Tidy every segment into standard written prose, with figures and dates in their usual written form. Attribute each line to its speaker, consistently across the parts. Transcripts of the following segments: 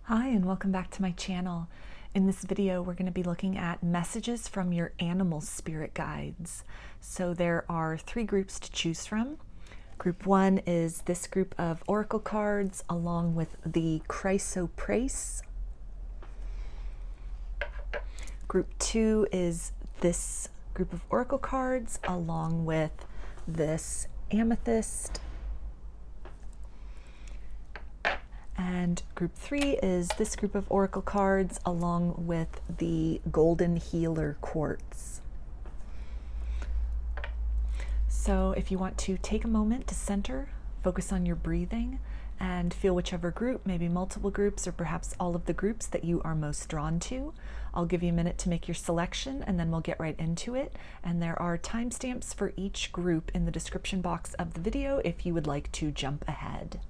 Speaker 1: Hi, and welcome back to my channel. In this video, we're going to be looking at messages from your animal spirit guides. So there are three groups to choose from. Group one is this group of oracle cards along with the Crysoprase. Group two is this group of oracle cards along with this Amethyst. And group three is this group of oracle cards along with the golden healer quartz. So if you want to take a moment to center, focus on your breathing, and feel whichever group, maybe multiple groups or perhaps all of the groups that you are most drawn to. I'll give you a minute to make your selection and then we'll get right into it. And there are timestamps for each group in the description box of the video if you would like to jump ahead.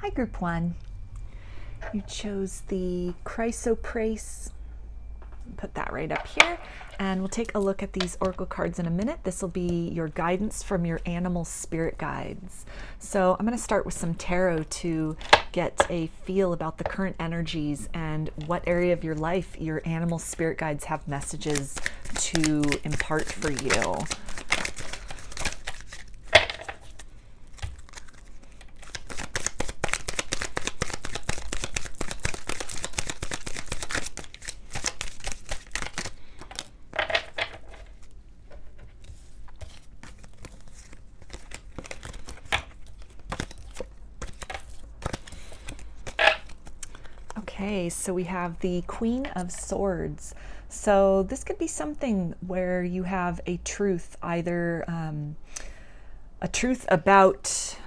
Speaker 1: Hi, group one. You chose the Crysoprase. Put that right up here. And we'll take a look at these oracle cards in a minute. This will be your guidance from your animal spirit guides. So I'm going to start with some tarot to get a feel about the current energies and what area of your life your animal spirit guides have messages to impart for you. Okay, so we have the Queen of Swords. So this could be something where you have a truth, either a truth about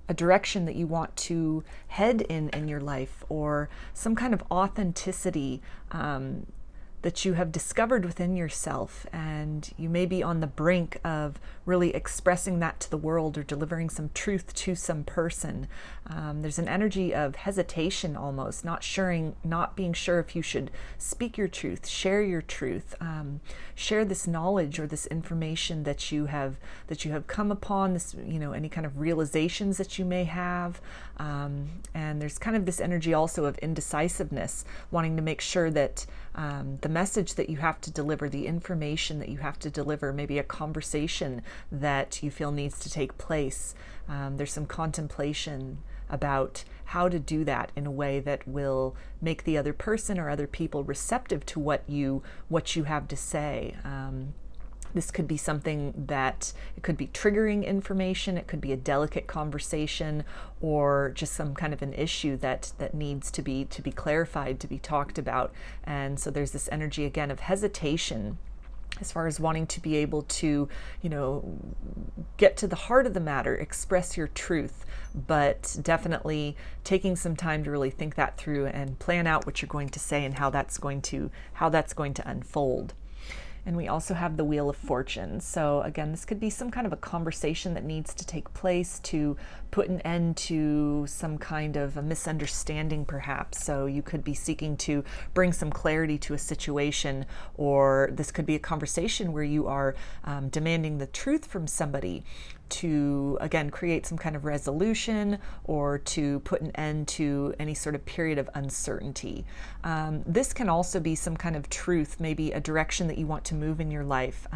Speaker 1: a direction that you want to head in your life, or some kind of authenticity that you have discovered within yourself, and you may be on the brink of really expressing that to the world or delivering some truth to some person. There's an energy of hesitation almost, not being sure if you should speak your truth, share your truth, share this knowledge or this information that you have come upon, this, any kind of realizations that you may have. And there's kind of this energy also of indecisiveness, wanting to make sure that the message that you have to deliver, the information that you have to deliver, maybe a conversation that you feel needs to take place. There's some contemplation about how to do that in a way that will make the other person or other people receptive to what you have to say. This could be something that, it could be triggering information, it could be a delicate conversation, or just some kind of an issue that needs to be clarified, to be talked about. And so there's this energy again of hesitation as far as wanting to be able to, get to the heart of the matter, express your truth, but definitely taking some time to really think that through and plan out what you're going to say and how that's going to unfold. And we also have the Wheel of Fortune. So again, this could be some kind of a conversation that needs to take place to put an end to some kind of a misunderstanding perhaps. So you could be seeking to bring some clarity to a situation, or this could be a conversation where you are demanding the truth from somebody to, again, create some kind of resolution or to put an end to any sort of period of uncertainty. This can also be some kind of truth, maybe a direction that you want to move in your life,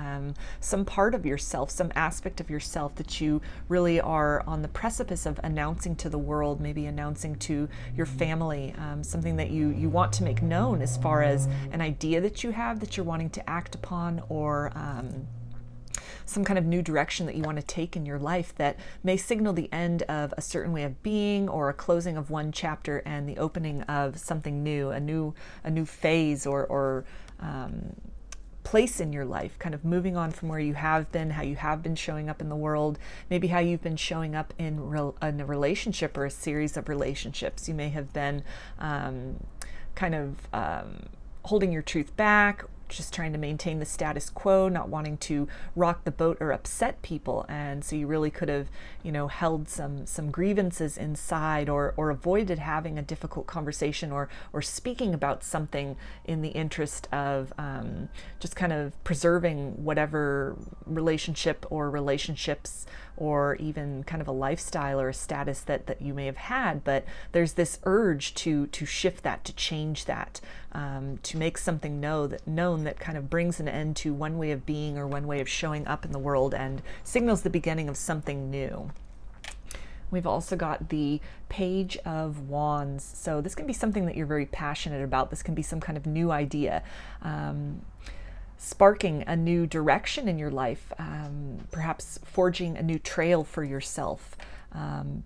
Speaker 1: some part of yourself, some aspect of yourself that you really are on the precipice of announcing to the world, maybe announcing to your family, something that you want to make known as far as an idea that you have that you're wanting to act upon, or some kind of new direction that you want to take in your life that may signal the end of a certain way of being, or a closing of one chapter and the opening of something new, a new phase or place in your life, kind of moving on from where you have been, how you have been showing up in the world, maybe how you've been showing up in a relationship or a series of relationships. You may have been holding your truth back, just trying to maintain the status quo, not wanting to rock the boat or upset people. And so you really could have, held some grievances inside, or avoided having a difficult conversation or speaking about something in the interest of just kind of preserving whatever relationship or relationships, or even kind of a lifestyle or a status that you may have had. But there's this urge to shift that, to change that, to make something known that kind of brings an end to one way of being or one way of showing up in the world, and signals the beginning of something new. We've also got the Page of Wands. So this can be something that you're very passionate about. This can be some kind of new idea, sparking a new direction in your life, perhaps forging a new trail for yourself,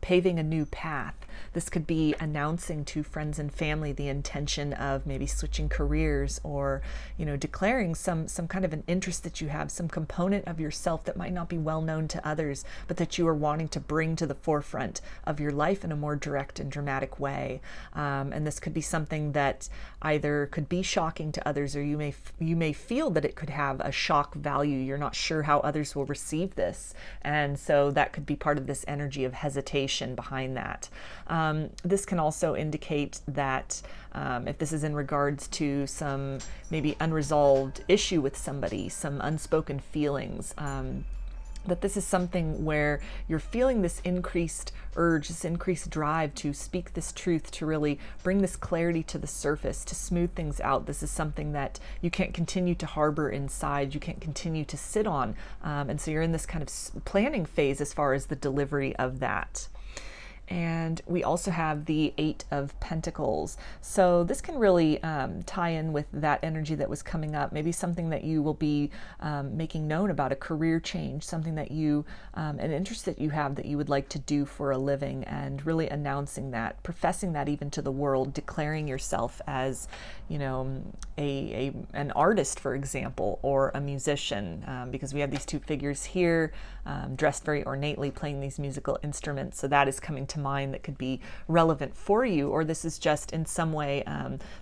Speaker 1: paving a new path. This could be announcing to friends and family the intention of maybe switching careers, or declaring some kind of an interest that you have, some component of yourself that might not be well known to others, but that you are wanting to bring to the forefront of your life in a more direct and dramatic way. And this could be something that either could be shocking to others, or you may feel that it could have a shock value. You're not sure how others will receive this, and so that could be part of this energy of hesitation behind that. This can also indicate that if this is in regards to some maybe unresolved issue with somebody, some unspoken feelings, that this is something where you're feeling this increased urge, this increased drive to speak this truth, to really bring this clarity to the surface, to smooth things out. This is something that you can't continue to harbor inside, you can't continue to sit on. And so you're in this kind of planning phase as far as the delivery of that. And we also have the Eight of Pentacles. So this can really tie in with that energy that was coming up. Maybe something that you will be making known about, a career change, something that you, an interest that you have that you would like to do for a living, and really announcing that, professing that even to the world, declaring yourself as, an artist, for example, or a musician, because we have these two figures here dressed very ornately, playing these musical instruments. So that is coming to mind that could be relevant for you. Or this is just in some way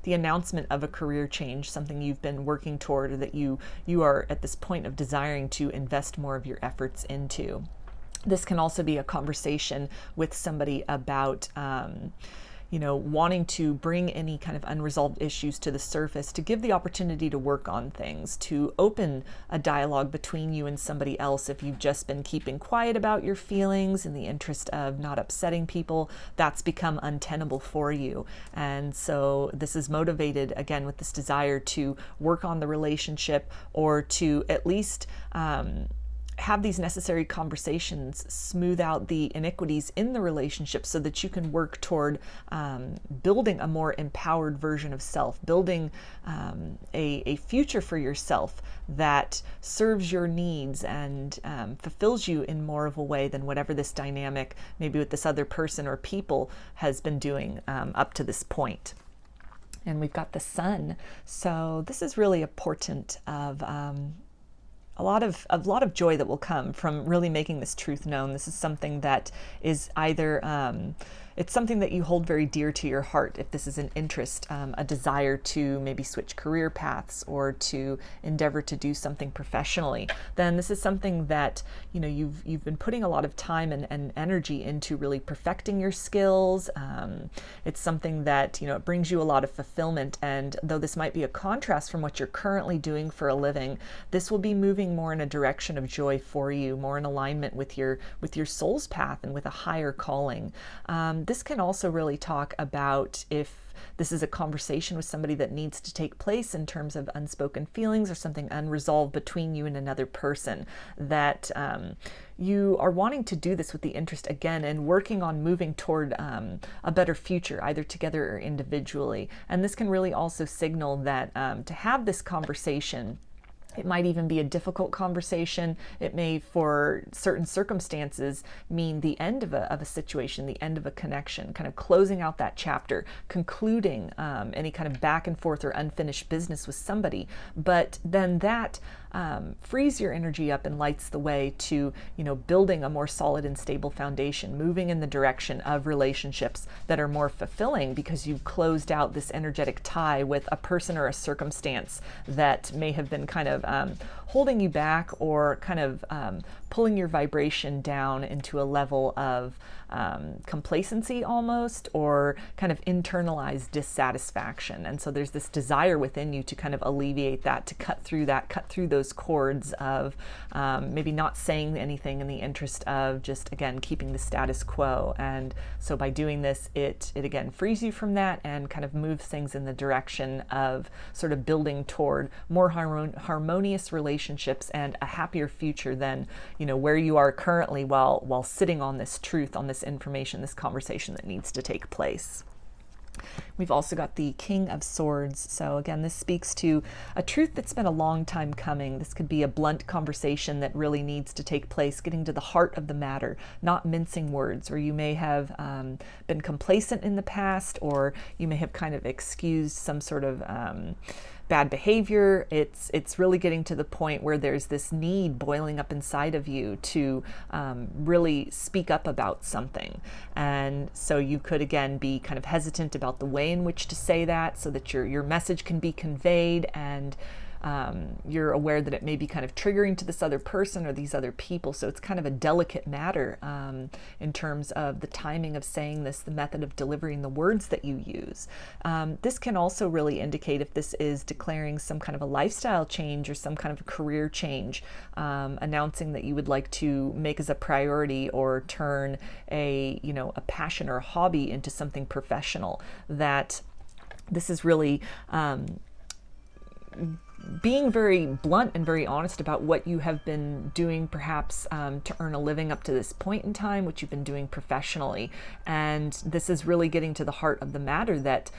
Speaker 1: the announcement of a career change, something you've been working toward, or that you are at this point of desiring to invest more of your efforts into. This can also be a conversation with somebody about wanting to bring any kind of unresolved issues to the surface, to give the opportunity to work on things, to open a dialogue between you and somebody else. If you've just been keeping quiet about your feelings in the interest of not upsetting people, that's become untenable for you. And so this is motivated, again, with this desire to work on the relationship, or to at least have these necessary conversations, smooth out the iniquities in the relationship, so that you can work toward building a more empowered version of self, building a future for yourself that serves your needs and fulfills you in more of a way than whatever this dynamic, maybe with this other person or people, has been doing up to this point. And we've got the Sun. So this is really a portent of a lot of joy that will come from really making this truth known. This is something that is either it's something that you hold very dear to your heart. If this is an interest, a desire to maybe switch career paths, or to endeavor to do something professionally, then this is something that you've been putting a lot of time and energy into really perfecting your skills. It's something that it brings you a lot of fulfillment. And though this might be a contrast from what you're currently doing for a living, this will be moving more in a direction of joy for you, more in alignment with your soul's path and with a higher calling. This can also really talk about if this is a conversation with somebody that needs to take place in terms of unspoken feelings or something unresolved between you and another person, that you are wanting to do this with the interest, again, and working on moving toward a better future, either together or individually. And this can really also signal that to have this conversation It might even be a difficult conversation. It may, for certain circumstances, mean the end of a situation, the end of a connection, kind of closing out that chapter, concluding any kind of back and forth or unfinished business with somebody. But then that frees your energy up and lights the way to, building a more solid and stable foundation, moving in the direction of relationships that are more fulfilling because you've closed out this energetic tie with a person or a circumstance that may have been kind of holding you back or kind of pulling your vibration down into a level of complacency almost, or kind of internalized dissatisfaction. And so there's this desire within you to kind of alleviate that, to cut through those cords of maybe not saying anything in the interest of just, again, keeping the status quo. And so by doing this, it again frees you from that and kind of moves things in the direction of sort of building toward more harmonious relationships and a happier future than, where you are currently while sitting on this truth, on this information, this conversation that needs to take place. We've also got the King of Swords. So again, this speaks to a truth that's been a long time coming. This could be a blunt conversation that really needs to take place, getting to the heart of the matter, not mincing words, or you may have been complacent in the past, or you may have kind of excused some sort of bad behavior. It's really getting to the point where there's this need boiling up inside of you to really speak up about something. And so you could, again, be kind of hesitant about the way in which to say that so that your message can be conveyed, and you're aware that it may be kind of triggering to this other person or these other people. So it's kind of a delicate matter in terms of the timing of saying this, the method of delivering the words that you use. This can also really indicate if this is declaring some kind of a lifestyle change or some kind of a career change, announcing that you would like to make as a priority or turn a passion or a hobby into something professional. That this is really being very blunt and very honest about what you have been doing, perhaps to earn a living up to this point in time, what you've been doing professionally. And this is really getting to the heart of the matter that,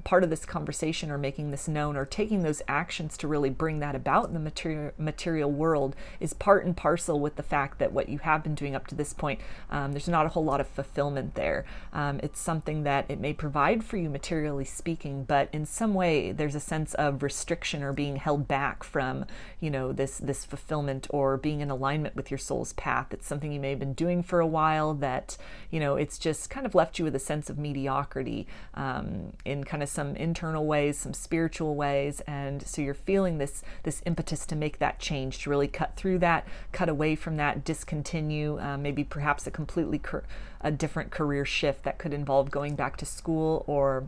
Speaker 1: part of this conversation or making this known or taking those actions to really bring that about in the material world is part and parcel with the fact that what you have been doing up to this point, there's not a whole lot of fulfillment there. It's something that it may provide for you materially speaking, but in some way there's a sense of restriction or being held back from, this fulfillment or being in alignment with your soul's path. It's something you may have been doing for a while that, it's just kind of left you with a sense of mediocrity in kind of some internal ways, some spiritual ways. And so you're feeling this impetus to make that change, to really cut through that, cut away from that, discontinue, maybe perhaps a different career shift that could involve going back to school, or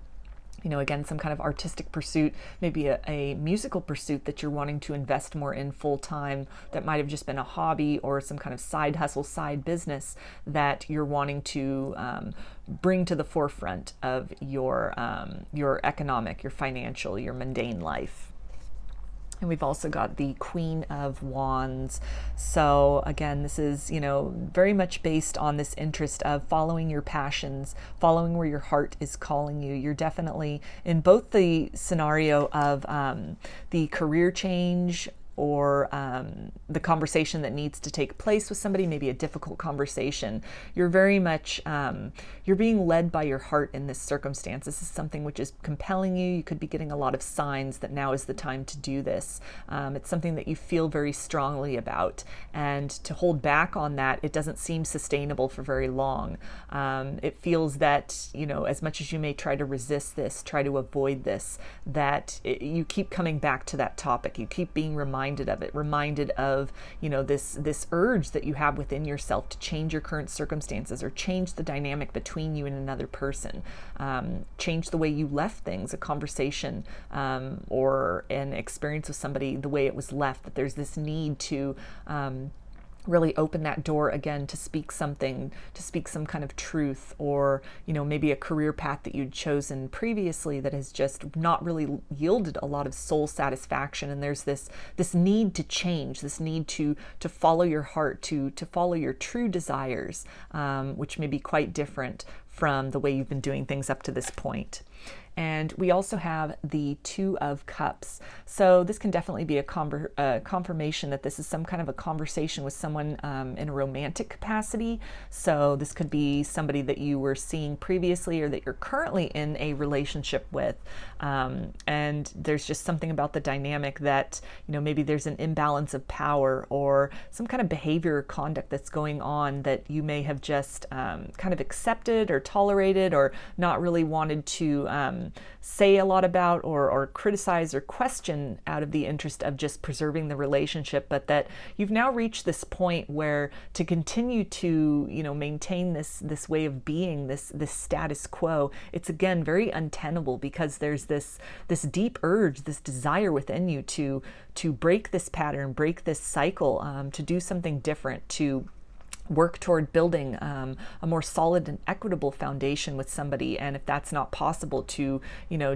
Speaker 1: again, some kind of artistic pursuit, maybe a musical pursuit that you're wanting to invest more in full time, that might have just been a hobby or some kind of side hustle, side business that you're wanting to bring to the forefront of your economic, your financial, your mundane life. And we've also got the Queen of Wands. So again, this is, very much based on this interest of following your passions, following where your heart is calling you. You're definitely in both the scenario of the career change, or the conversation that needs to take place with somebody, maybe a difficult conversation. You're very much, you're being led by your heart in this circumstance. This is something which is compelling you. You could be getting a lot of signs that now is the time to do this. It's something that you feel very strongly about. And to hold back on that, it doesn't seem sustainable for very long. It feels that, as much as you may try to resist this, try to avoid this, that you keep coming back to that topic. You keep being reminded of this urge that you have within yourself to change your current circumstances or change the dynamic between you and another person, change the way you left things, a conversation or an experience with somebody, the way it was left. That there's this need to really open that door again to speak some kind of truth, or maybe a career path that you'd chosen previously that has just not really yielded a lot of soul satisfaction. And there's this need to change, this need to follow your heart, to follow your true desires, which may be quite different from the way you've been doing things up to this point. And we also have the Two of Cups. So this can definitely be a confirmation that this is some kind of a conversation with someone in a romantic capacity. So this could be somebody that you were seeing previously or that you're currently in a relationship with. And there's just something about the dynamic that, maybe there's an imbalance of power or some kind of behavior or conduct that's going on that you may have just kind of accepted or tolerated or not really wanted to say a lot about or criticize or question out of the interest of just preserving the relationship, but that you've now reached this point where to continue to maintain this way of being, this status quo, it's again very untenable, because there's this deep urge, this desire within you to break this pattern, break this cycle, to do something different, to work toward building a more solid and equitable foundation with somebody. And if that's not possible, to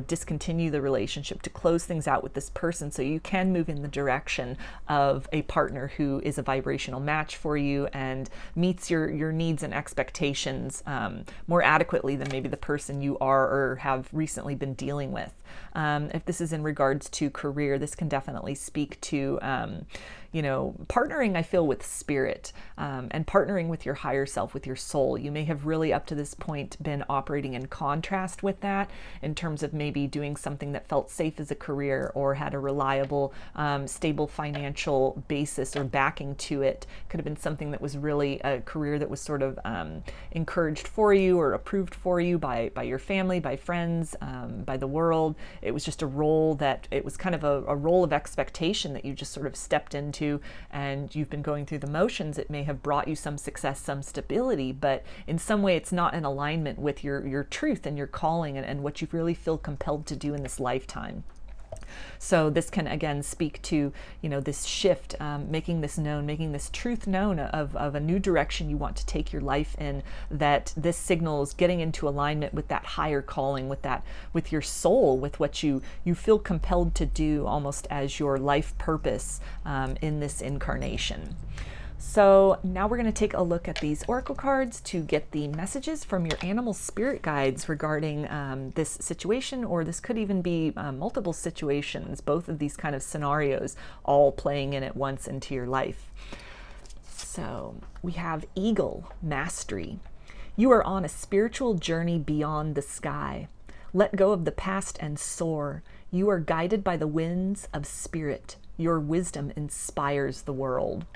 Speaker 1: discontinue the relationship, to close things out with this person, so you can move in the direction of a partner who is a vibrational match for you and meets your needs and expectations more adequately than maybe the person you are or have recently been dealing with. If this is in regards to career, this can definitely speak to partnering, I feel, with spirit, and partnering with your higher self, with your soul. You may have really up to this point been operating in contrast with that, in terms of maybe doing something that felt safe as a career or had a reliable, stable financial basis or backing to it. Could have been something that was really a career that was sort of encouraged for you or approved for you by your family, by friends, by the world. It was just a role that, it was kind of a role of expectation that you just sort of stepped into, and you've been going through the motions. It may have brought you some success, some stability, but in some way it's not in alignment with your truth and your calling and what you really feel compelled to do in this lifetime. So this can again speak to this shift, making this known, making this truth known of a new direction you want to take your life in, that this signals getting into alignment with that higher calling, with your soul, with what you feel compelled to do almost as your life purpose in this incarnation. So now we're going to take a look at these oracle cards to get the messages from your animal spirit guides regarding this situation, or this could even be multiple situations, both of these kind of scenarios all playing in at once into your life. So we have Eagle, Mastery. You are on a spiritual journey beyond the sky. Let go of the past and soar. You are guided by the winds of spirit. Your wisdom inspires the world.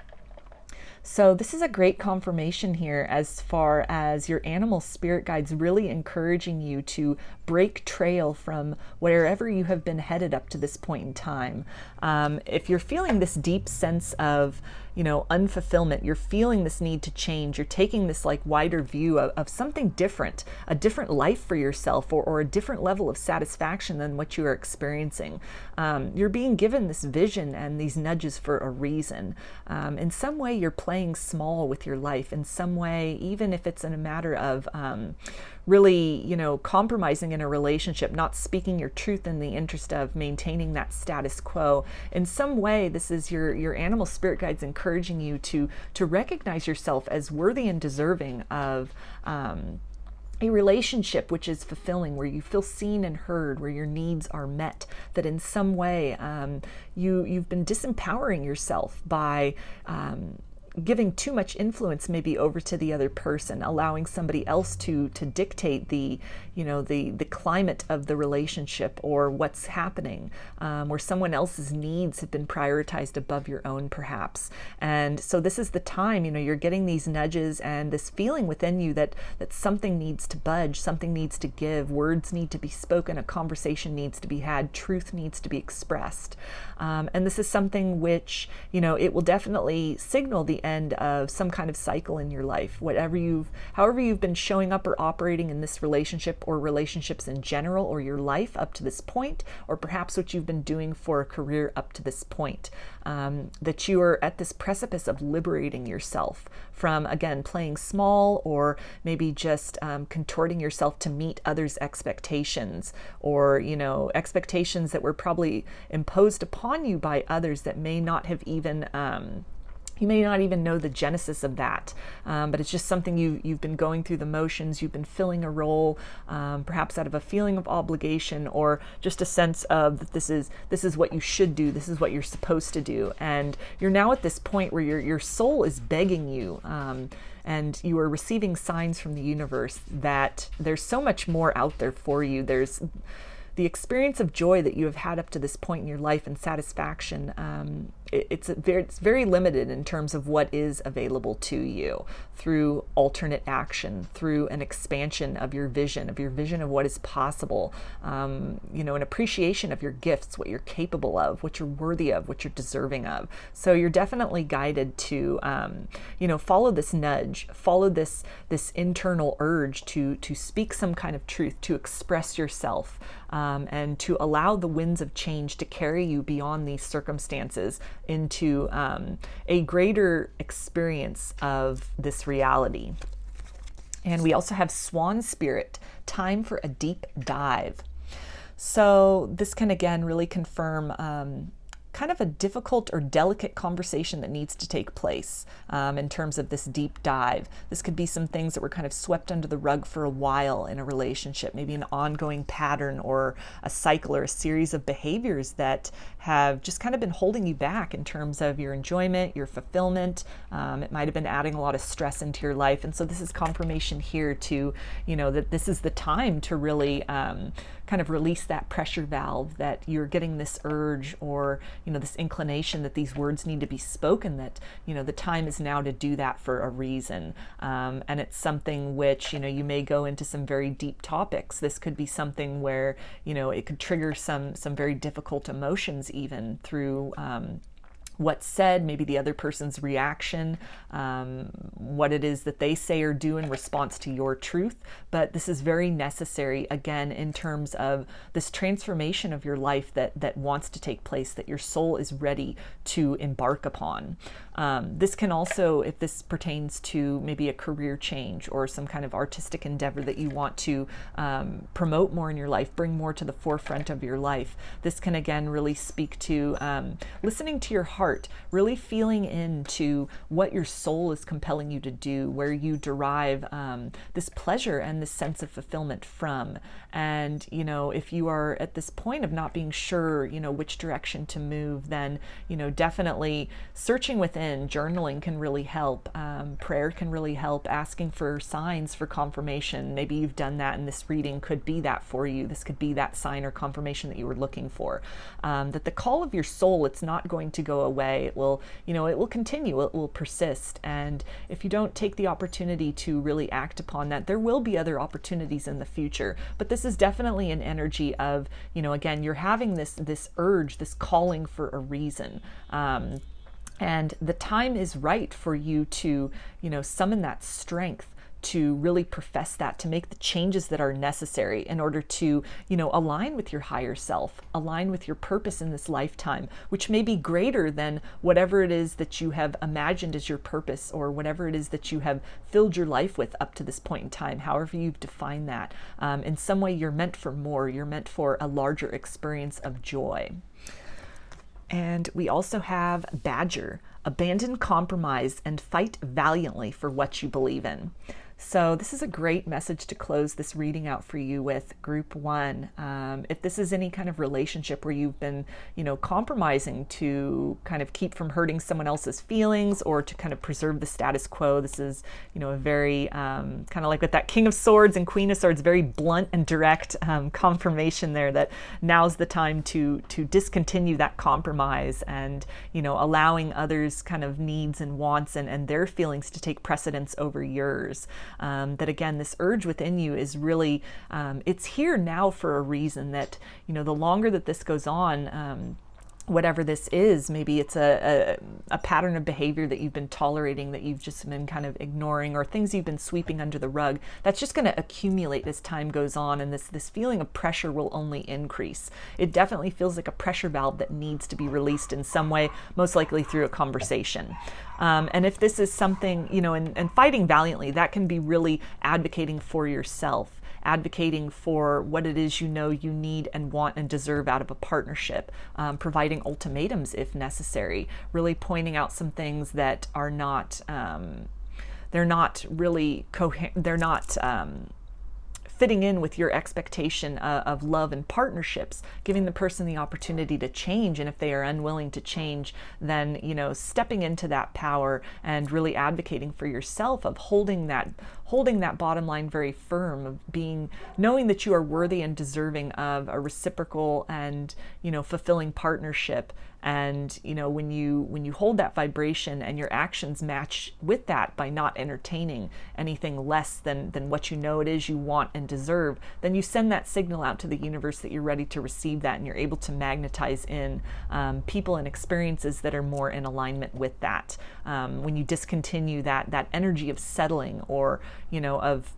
Speaker 1: So this is a great confirmation here as far as your animal spirit guides really encouraging you to break trail from wherever you have been headed up to this point in time. If you're feeling this deep sense of unfulfillment, you're feeling this need to change, you're taking this like wider view of something different, a different life for yourself, or a different level of satisfaction than what you are experiencing. You're being given this vision and these nudges for a reason. In some way, you're playing small with your life. In some way, even if it's in a matter of really, compromising in a relationship, not speaking your truth in the interest of maintaining that status quo. In some way, this is your animal spirit guides encouraging you to recognize yourself as worthy and deserving of a relationship which is fulfilling, where you feel seen and heard, where your needs are met, that in some way you've been disempowering yourself by giving too much influence maybe over to the other person, allowing somebody else to dictate the climate of the relationship or what's happening, where someone else's needs have been prioritized above your own perhaps. And so this is the time, you're getting these nudges and this feeling within you that something needs to budge, something needs to give, words need to be spoken, a conversation needs to be had, truth needs to be expressed. And this is something which, it will definitely signal the end of some kind of cycle in your life. However you've been showing up or operating in this relationship or relationships in general, or your life up to this point, or perhaps what you've been doing for a career up to this point, that you are at this precipice of liberating yourself from, again, playing small, or maybe just contorting yourself to meet others' expectations, or expectations that were probably imposed upon you by others that may not have even You may not even know the genesis of that, but it's just something you've been going through the motions, you've been filling a role, perhaps out of a feeling of obligation or just a sense of that this is what you should do, this is what you're supposed to do. And you're now at this point where your soul is begging you, and you are receiving signs from the universe that there's so much more out there for you. There's the experience of joy that you have had up to this point in your life and satisfaction. It's very limited in terms of what is available to you through alternate action, through an expansion of your vision of what is possible, an appreciation of your gifts, what you're capable of, what you're worthy of, what you're deserving of. So you're definitely guided to, follow this nudge, follow this internal urge to speak some kind of truth, to express yourself, and to allow the winds of change to carry you beyond these circumstances into a greater experience of this reality. And we also have Swan Spirit, time for a deep dive. So this can again really confirm kind of a difficult or delicate conversation that needs to take place in terms of this deep dive. This could be some things that were kind of swept under the rug for a while in a relationship, maybe an ongoing pattern or a cycle or a series of behaviors that have just kind of been holding you back in terms of your enjoyment, your fulfillment. It might have been adding a lot of stress into your life. And so this is confirmation here to, that this is the time to really kind of release that pressure valve, that you're getting this urge or, this inclination that these words need to be spoken, that, the time is now to do that for a reason. And it's something which, you may go into some very deep topics. This could be something where, it could trigger some very difficult emotions even through what's said, maybe the other person's reaction, what it is that they say or do in response to your truth. But this is very necessary, again, in terms of this transformation of your life that wants to take place, that your soul is ready to embark upon. This can also, if this pertains to maybe a career change or some kind of artistic endeavor that you want to promote more in your life, bring more to the forefront of your life, this can again really speak to listening to your heart, really feeling into what your soul is compelling you to do, where you derive this pleasure and this sense of fulfillment from. And, if you are at this point of not being sure, which direction to move, then, definitely searching within, journaling can really help. Prayer can really help, asking for signs for confirmation. Maybe you've done that and this reading could be that for you. This could be that sign or confirmation that you were looking for. That the call of your soul, it's not going to go away. It will, it will continue, it will persist. And if you don't take the opportunity to really act upon that, there will be other opportunities in the future. But this is definitely an energy of, again, you're having this urge, this calling for a reason. And the time is right for you to, summon that strength, to really profess that, to make the changes that are necessary in order to, align with your higher self, align with your purpose in this lifetime, which may be greater than whatever it is that you have imagined as your purpose or whatever it is that you have filled your life with up to this point in time, however you've defined that. In some way, you're meant for more. You're meant for a larger experience of joy. And we also have Badger, abandon compromise and fight valiantly for what you believe in. So this is a great message to close this reading out for you with, Group 1. If this is any kind of relationship where you've been, compromising to kind of keep from hurting someone else's feelings or to kind of preserve the status quo, this is, a very kind of like with that King of Swords and Queen of Swords, very blunt and direct confirmation there that now's the time to discontinue that compromise and, allowing others' kind of needs and wants and their feelings to take precedence over yours. That again, this urge within you is really, it's here now for a reason, that, the longer that this goes on, whatever this is, maybe it's a pattern of behavior that you've been tolerating, that you've just been kind of ignoring, or things you've been sweeping under the rug, that's just going to accumulate as time goes on, and this feeling of pressure will only increase. It definitely feels like a pressure valve that needs to be released in some way, most likely through a conversation. And if this is something, and fighting valiantly, that can be really advocating for yourself advocating for what it is you know you need and want and deserve out of a partnership, providing ultimatums if necessary, really pointing out some things that are not, they're not really they're not fitting in with your expectation of love and partnerships, giving the person the opportunity to change. And if they are unwilling to change, then, you know, stepping into that power and really advocating for yourself, of holding that bottom line very firm, of knowing that you are worthy and deserving of a reciprocal and, you know, fulfilling partnership. And, you know, when you hold that vibration and your actions match with that by not entertaining anything less than what you know it is you want and deserve, then you send that signal out to the universe that you're ready to receive that, and you're able to magnetize in people and experiences that are more in alignment with that. When you discontinue that energy of settling, or, you know, of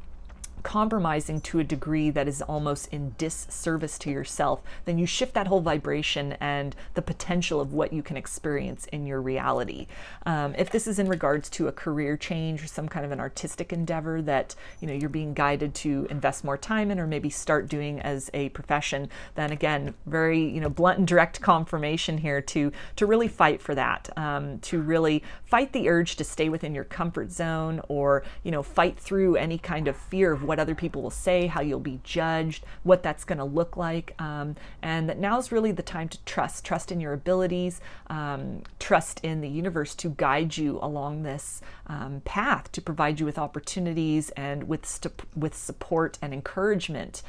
Speaker 1: compromising to a degree that is almost in disservice to yourself, then you shift that whole vibration and the potential of what you can experience in your reality. If this is in regards to a career change or some kind of an artistic endeavor that, you know, you're being guided to invest more time in, or maybe start doing as a profession, then again, very, you know, blunt and direct confirmation here to really fight for that, to really fight the urge to stay within your comfort zone, or, you know, fight through any kind of fear of what other people will say, how you'll be judged, what that's going to look like, and that now's really the time to trust in your abilities, trust in the universe to guide you along this path, to provide you with opportunities and with support and encouragement,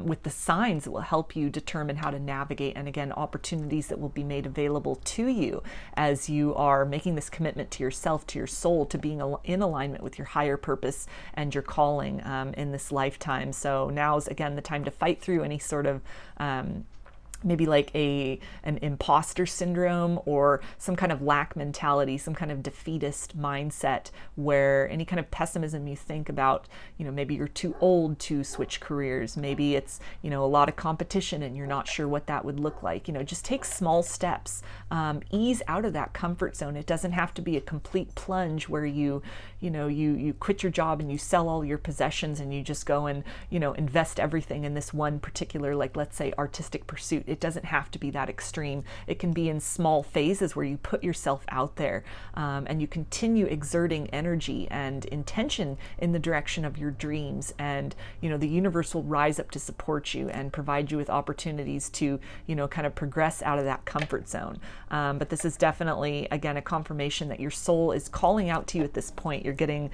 Speaker 1: with the signs that will help you determine how to navigate, and again, opportunities that will be made available to you as you are making this commitment to yourself, to your soul, to being in alignment with your higher purpose and your calling in this lifetime. So now's again the time to fight through any sort of maybe like an imposter syndrome, or some kind of lack mentality, some kind of defeatist mindset, where any kind of pessimism you think about, you know, maybe you're too old to switch careers, maybe it's, you know, a lot of competition and you're not sure what that would look like. You know, just take small steps, ease out of that comfort zone. It doesn't have to be a complete plunge where you quit your job and you sell all your possessions and you just go and, you know, invest everything in this one particular, like, let's say, artistic pursuit. It doesn't have to be that extreme. It can be in small phases where you put yourself out there, and you continue exerting energy and intention in the direction of your dreams, and, you know, the universe will rise up to support you and provide you with opportunities to, you know, kind of progress out of that comfort zone. But this is definitely, again, a confirmation that your soul is calling out to you at this point. You're getting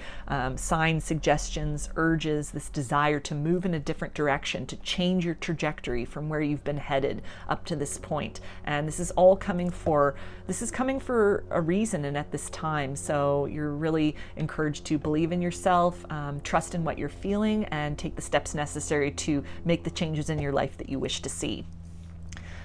Speaker 1: signs, suggestions, urges, this desire to move in a different direction, to change your trajectory from where you've been headed up to this point. And this is all coming for a reason and at this time. So you're really encouraged to believe in yourself, trust in what you're feeling, and take the steps necessary to make the changes in your life that you wish to see.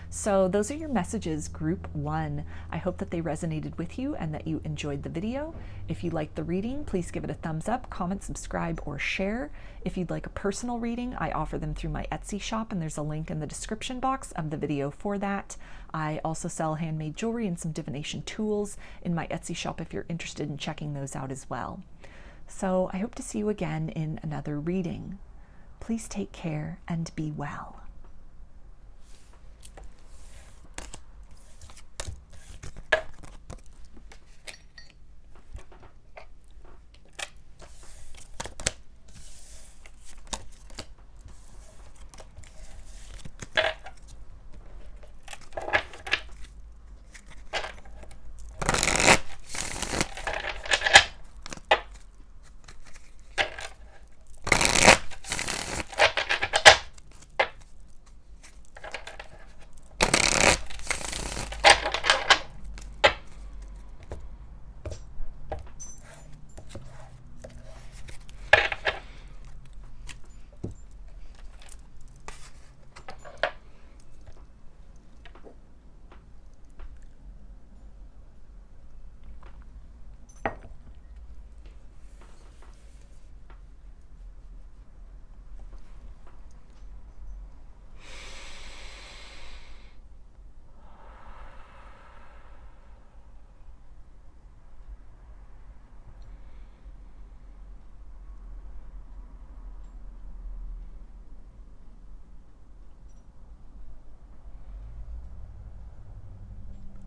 Speaker 1: So those are your messages, group 1. I hope that they resonated with you and that you enjoyed the video. If you liked the reading, please give it a thumbs up, comment, subscribe, or share. If you'd like a personal reading, I offer them through my Etsy shop, and there's a link in the description box of the video for that. I also sell handmade jewelry and some divination tools in my Etsy shop if you're interested in checking those out as well. So I hope to see you again in another reading. Please take care and be well.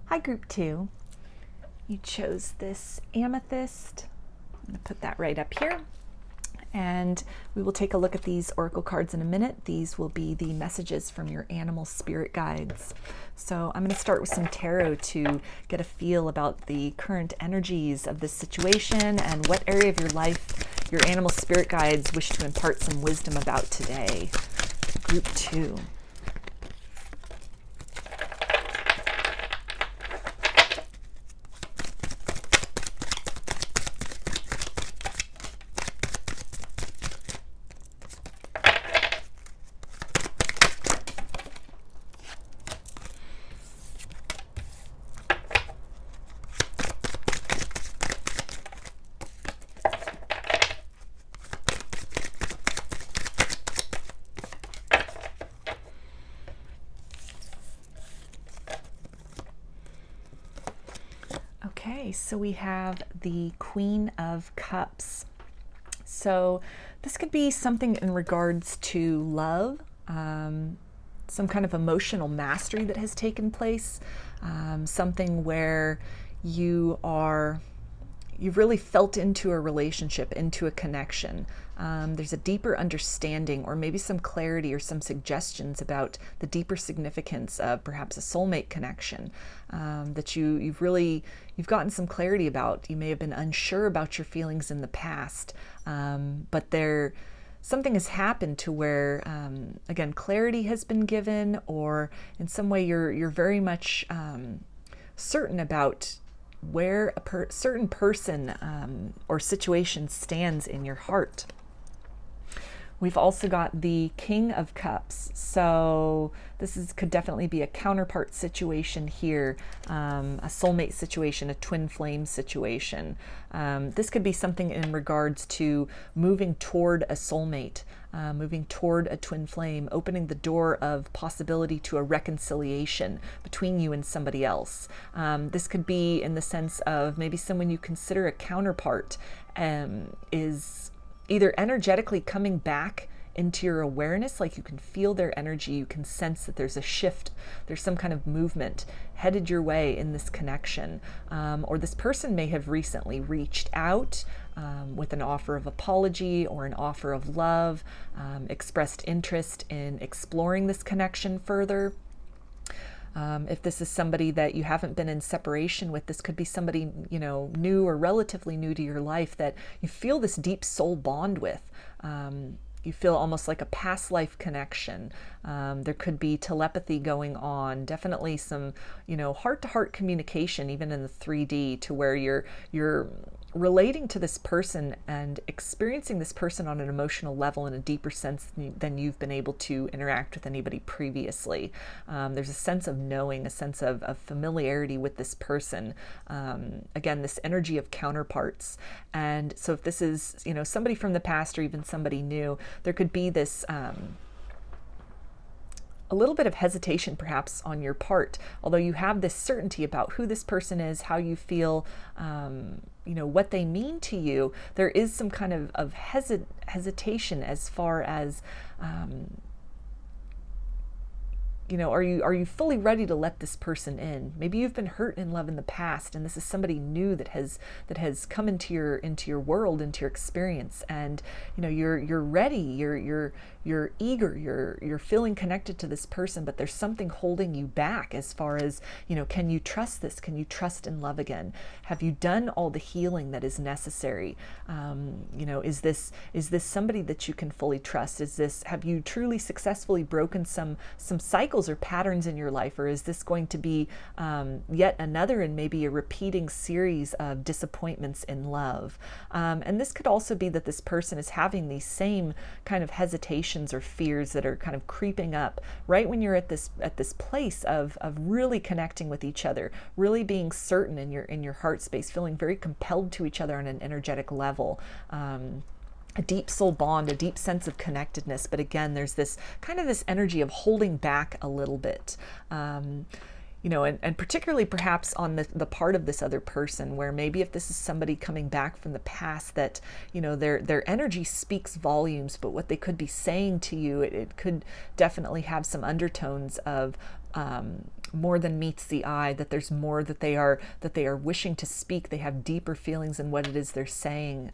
Speaker 1: Hi, group 2. You chose this amethyst. I'm going to put that right up here. And we will take a look at these oracle cards in a minute. These will be the messages from your animal spirit guides. So I'm going to start with some tarot to get a feel about the current energies of this situation and what area of your life your animal spirit guides wish to impart some wisdom about today. Group 2. Okay, so we have the Queen of Cups. So this could be something in regards to love, some kind of emotional mastery that has taken place, something where you've really felt into a relationship, into a connection. There's a deeper understanding or maybe some clarity or some suggestions about the deeper significance of perhaps a soulmate connection that you've gotten some clarity about. You may have been unsure about your feelings in the past, but something has happened to where, again, clarity has been given, or in some way you're very much certain about where a certain person or situation stands in your heart. We've also got the King of Cups. So this could definitely be a counterpart situation here, a soulmate situation, a twin flame situation. This could be something in regards to moving toward a soulmate, moving toward a twin flame, opening the door of possibility to a reconciliation between you and somebody else. This could be in the sense of maybe someone you consider a counterpart is either energetically coming back into your awareness, like you can feel their energy, you can sense that there's a shift, there's some kind of movement headed your way in this connection. Or this person may have recently reached out with an offer of apology or an offer of love, expressed interest in exploring this connection further. If this is somebody that you haven't been in separation with, this could be somebody, new or relatively new to your life that you feel this deep soul bond with. You feel almost like a past life connection. There could be telepathy going on, definitely some, heart-to-heart communication, even in the 3D, to where you're relating to this person and experiencing this person on an emotional level in a deeper sense than you've been able to interact with anybody previously. There's a sense of knowing, a sense of familiarity with this person. Again, this energy of counterparts. And so if this is, somebody from the past or even somebody new, there could be this a little bit of hesitation perhaps on your part, although you have this certainty about who this person is, how you feel, what they mean to you. There is some kind of hesitation as far as, are you fully ready to let this person in? Maybe you've been hurt in love in the past, and this is somebody new that has come into your world, into your experience, and you're ready, you're eager, you're feeling connected to this person, but there's something holding you back as far as, can you trust this? Can you trust and love again? Have you done all the healing that is necessary? Is this somebody that you can fully trust? Have you truly successfully broken some cycles or patterns in your life, or is this going to be yet another and maybe a repeating series of disappointments in love? And this could also be that this person is having these same kind of hesitations or fears that are kind of creeping up right when you're at this place of really connecting with each other, really being certain in your heart space, feeling very compelled to each other on an energetic level. A deep soul bond, a deep sense of connectedness. But again, there's this energy of holding back a little bit. And particularly perhaps on the part of this other person, where maybe if this is somebody coming back from the past, that, their energy speaks volumes, but what they could be saying to you, it could definitely have some undertones of more than meets the eye, that there's more that they are wishing to speak. They have deeper feelings in what it is they're saying.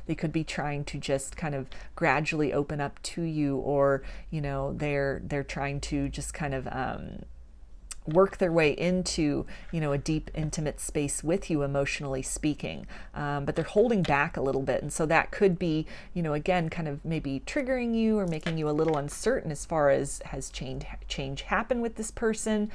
Speaker 1: They could be trying to just kind of gradually open up to you, or they're trying to just kind of work their way into a deep, intimate space with you, emotionally speaking, but they're holding back a little bit. And so that could be again kind of maybe triggering you or making you a little uncertain as far as, has change happened with this person?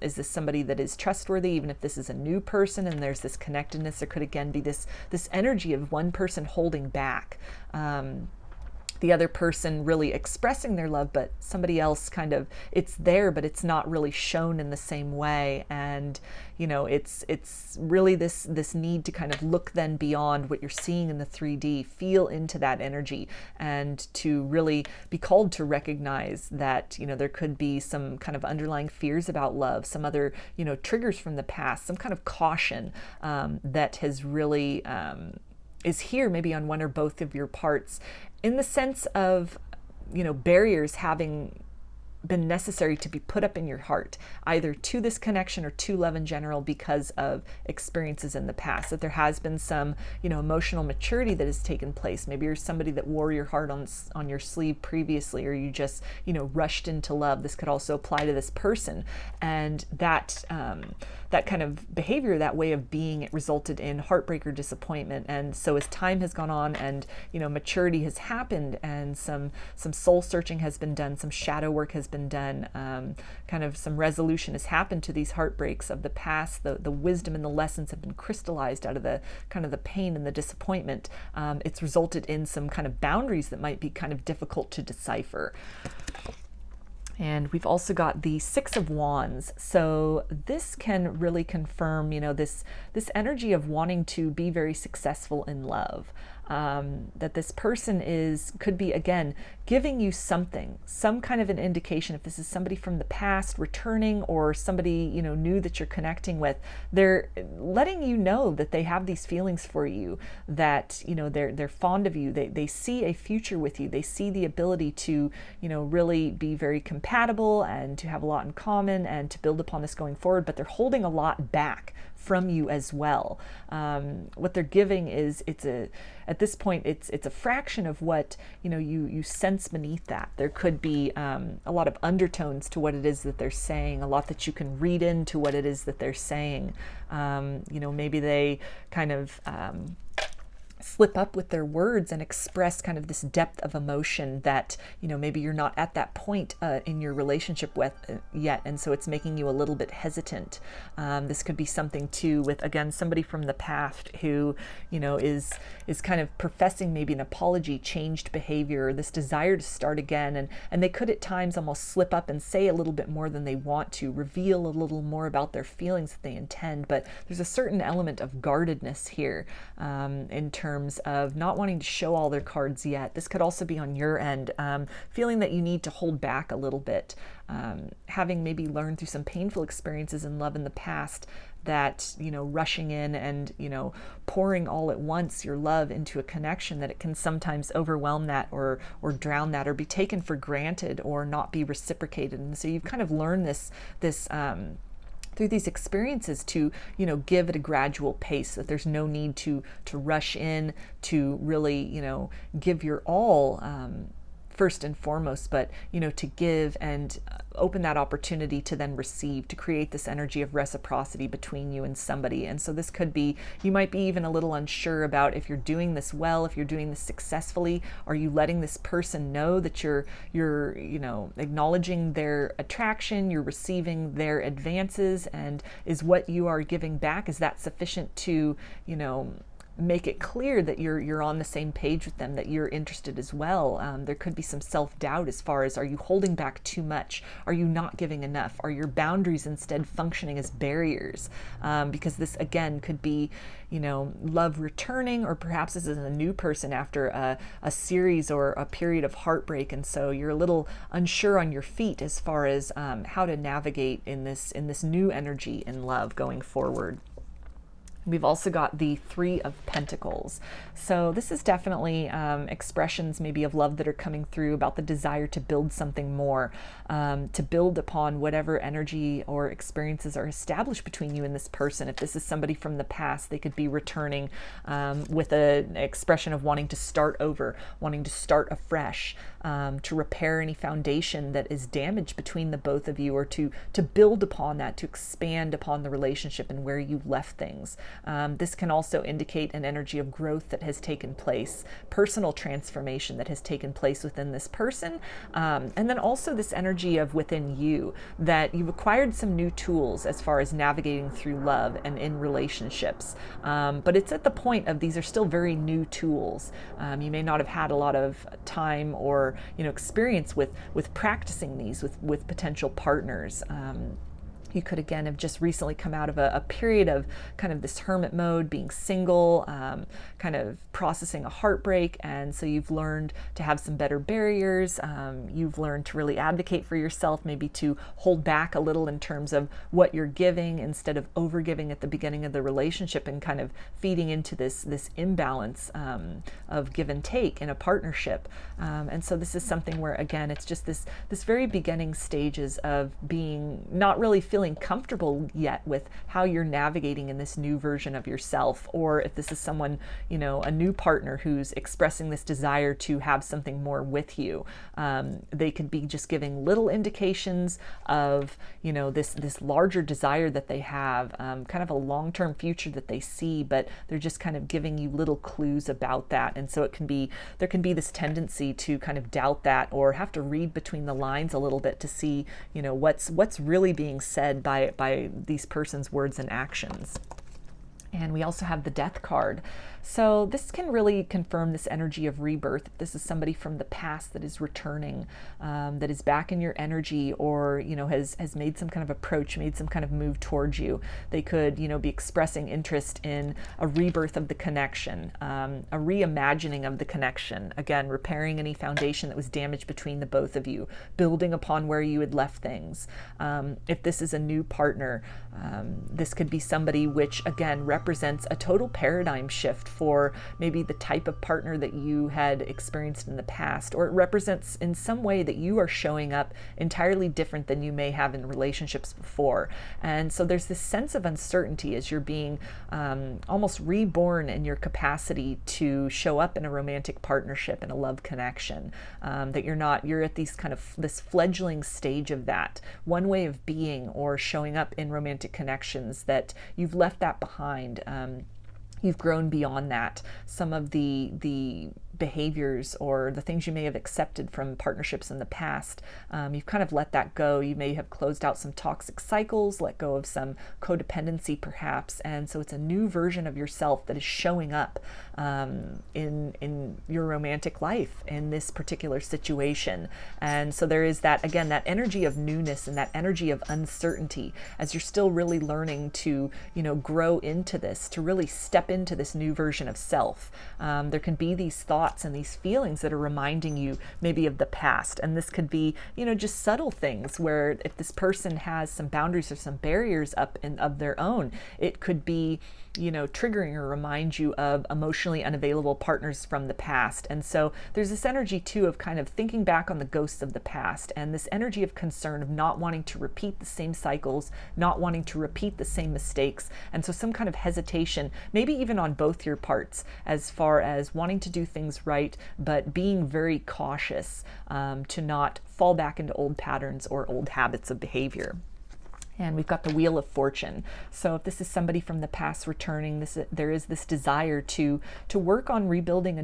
Speaker 1: Is this somebody that is trustworthy? Even if this is a new person and there's this connectedness, there could again be this energy of one person holding back, the other person really expressing their love, but somebody else kind of, it's there, but it's not really shown in the same way. And it's really this need to kind of look then beyond what you're seeing in the 3D, feel into that energy, and to really be called to recognize that there could be some kind of underlying fears about love, some other triggers from the past, some kind of caution that has really is here maybe on one or both of your parts, in the sense of barriers having been necessary to be put up in your heart, either to this connection or to love in general, because of experiences in the past, that there has been some emotional maturity that has taken place. Maybe you're somebody that wore your heart on your sleeve previously, or you just rushed into love. This could also apply to this person, and that kind of behavior, that way of being, it resulted in heartbreak or disappointment. And so as time has gone on and maturity has happened, and some soul searching has been done, some shadow work has been done, kind of some resolution has happened to these heartbreaks of the past, the wisdom and the lessons have been crystallized out of the kind of the pain and the disappointment. It's resulted in some kind of boundaries that might be kind of difficult to decipher. And we've also got the Six of Wands. So this can really confirm, this energy of wanting to be very successful in love. That this person could be, again, giving you something, some kind of an indication. If this is somebody from the past returning, or somebody, new that you're connecting with, they're letting you know that they have these feelings for you, that, they're fond of you. They see a future with you. They see the ability to, really be very compatible and to have a lot in common and to build upon this going forward, but they're holding a lot back from you as well. What they're giving is, at this point, it's a fraction of what you sense beneath that. There could be a lot of undertones to what it is that they're saying, a lot that you can read into what it is that they're saying. Maybe they kind of slip up with their words and express kind of this depth of emotion that maybe you're not at that point in your relationship with yet, and so it's making you a little bit hesitant. This could be something too with, again, somebody from the past who is kind of professing maybe an apology, changed behavior, this desire to start again, and they could at times almost slip up and say a little bit more than they want to, reveal a little more about their feelings that they intend, but there's a certain element of guardedness here, in terms of not wanting to show all their cards yet. This could also be on your end, feeling that you need to hold back a little bit, having maybe learned through some painful experiences in love in the past, that rushing in and pouring all at once your love into a connection, that it can sometimes overwhelm that, or drown that, or be taken for granted, or not be reciprocated. And so you've kind of learned this through these experiences to give at a gradual pace, that there's no need to rush in to really give your all, first and foremost, but to give and open that opportunity to then receive, to create this energy of reciprocity between you and somebody. And so this could be, you might be even a little unsure about if you're doing this well, if you're doing this successfully. Are you letting this person know that you're acknowledging their attraction, you're receiving their advances, and is what you are giving back, is that sufficient to make it clear that you're on the same page with them, that you're interested as well? There could be some self-doubt as far as, are you holding back too much? Are you not giving enough? Are your boundaries instead functioning as barriers? Because this, again, could be, love returning, or perhaps this is a new person after a series or a period of heartbreak, and so you're a little unsure on your feet as far as how to navigate in this new energy in love going forward. We've also got the Three of Pentacles. So this is definitely expressions maybe of love that are coming through about the desire to build something more, to build upon whatever energy or experiences are established between you and this person. If this is somebody from the past, they could be returning with an expression of wanting to start over, wanting to start afresh, to repair any foundation that is damaged between the both of you, or to build upon that, to expand upon the relationship and where you left things. This can also indicate an energy of growth that has taken place, personal transformation that has taken place within this person, and then also this energy of within you, that you've acquired some new tools as far as navigating through love and in relationships. But it's at the point of these are still very new tools. You may not have had a lot of time or experience with practicing these with potential partners. You could, again, have just recently come out of a period of kind of this hermit mode, being single, kind of processing a heartbreak. And so you've learned to have some better barriers. You've learned to really advocate for yourself, maybe to hold back a little in terms of what you're giving instead of overgiving at the beginning of the relationship, and kind of feeding into this imbalance of give and take in a partnership. And so this is something where, again, it's just this very beginning stages of being not really feeling comfortable yet with how you're navigating in this new version of yourself. Or if this is someone, a new partner who's expressing this desire to have something more with you, they could be just giving little indications of, this larger desire that they have, kind of a long-term future that they see, but they're just kind of giving you little clues about that. And so there can be this tendency to kind of doubt that, or have to read between the lines a little bit to see, what's really being said by these person's words and actions. And we also have the Death card. So this can really confirm this energy of rebirth. If this is somebody from the past that is returning, that is back in your energy, or has made some kind of approach, made some kind of move towards you, they could be expressing interest in a rebirth of the connection, a reimagining of the connection. Again, repairing any foundation that was damaged between the both of you, building upon where you had left things. If this is a new partner, this could be somebody which, again, represents a total paradigm shift for maybe the type of partner that you had experienced in the past, or it represents in some way that you are showing up entirely different than you may have in relationships before. And so there's this sense of uncertainty as you're being almost reborn in your capacity to show up in a romantic partnership and a love connection, that you're at this fledgling stage of that one way of being or showing up in romantic connections, that you've left that behind. You've grown beyond that. Some of the behaviors or the things you may have accepted from partnerships in the past, you've kind of let that go. You may have closed out some toxic cycles, let go of some codependency perhaps, and so it's a new version of yourself that is showing up in your romantic life in this particular situation. And so there is that, again, that energy of newness and that energy of uncertainty as you're still really learning to grow into this, to really step into this new version of self. There can be these thoughts and these feelings that are reminding you maybe of the past. And this could be, just subtle things where if this person has some boundaries or some barriers up of their own, it could be, triggering or remind you of emotionally unavailable partners from the past. And so there's this energy too of kind of thinking back on the ghosts of the past, and this energy of concern of not wanting to repeat the same cycles, not wanting to repeat the same mistakes. And so some kind of hesitation, maybe even on both your parts, as far as wanting to do things right, but being very cautious to not fall back into old patterns or old habits of behavior. And we've got the Wheel of Fortune. So if this is somebody from the past returning, there is this desire to work on rebuilding a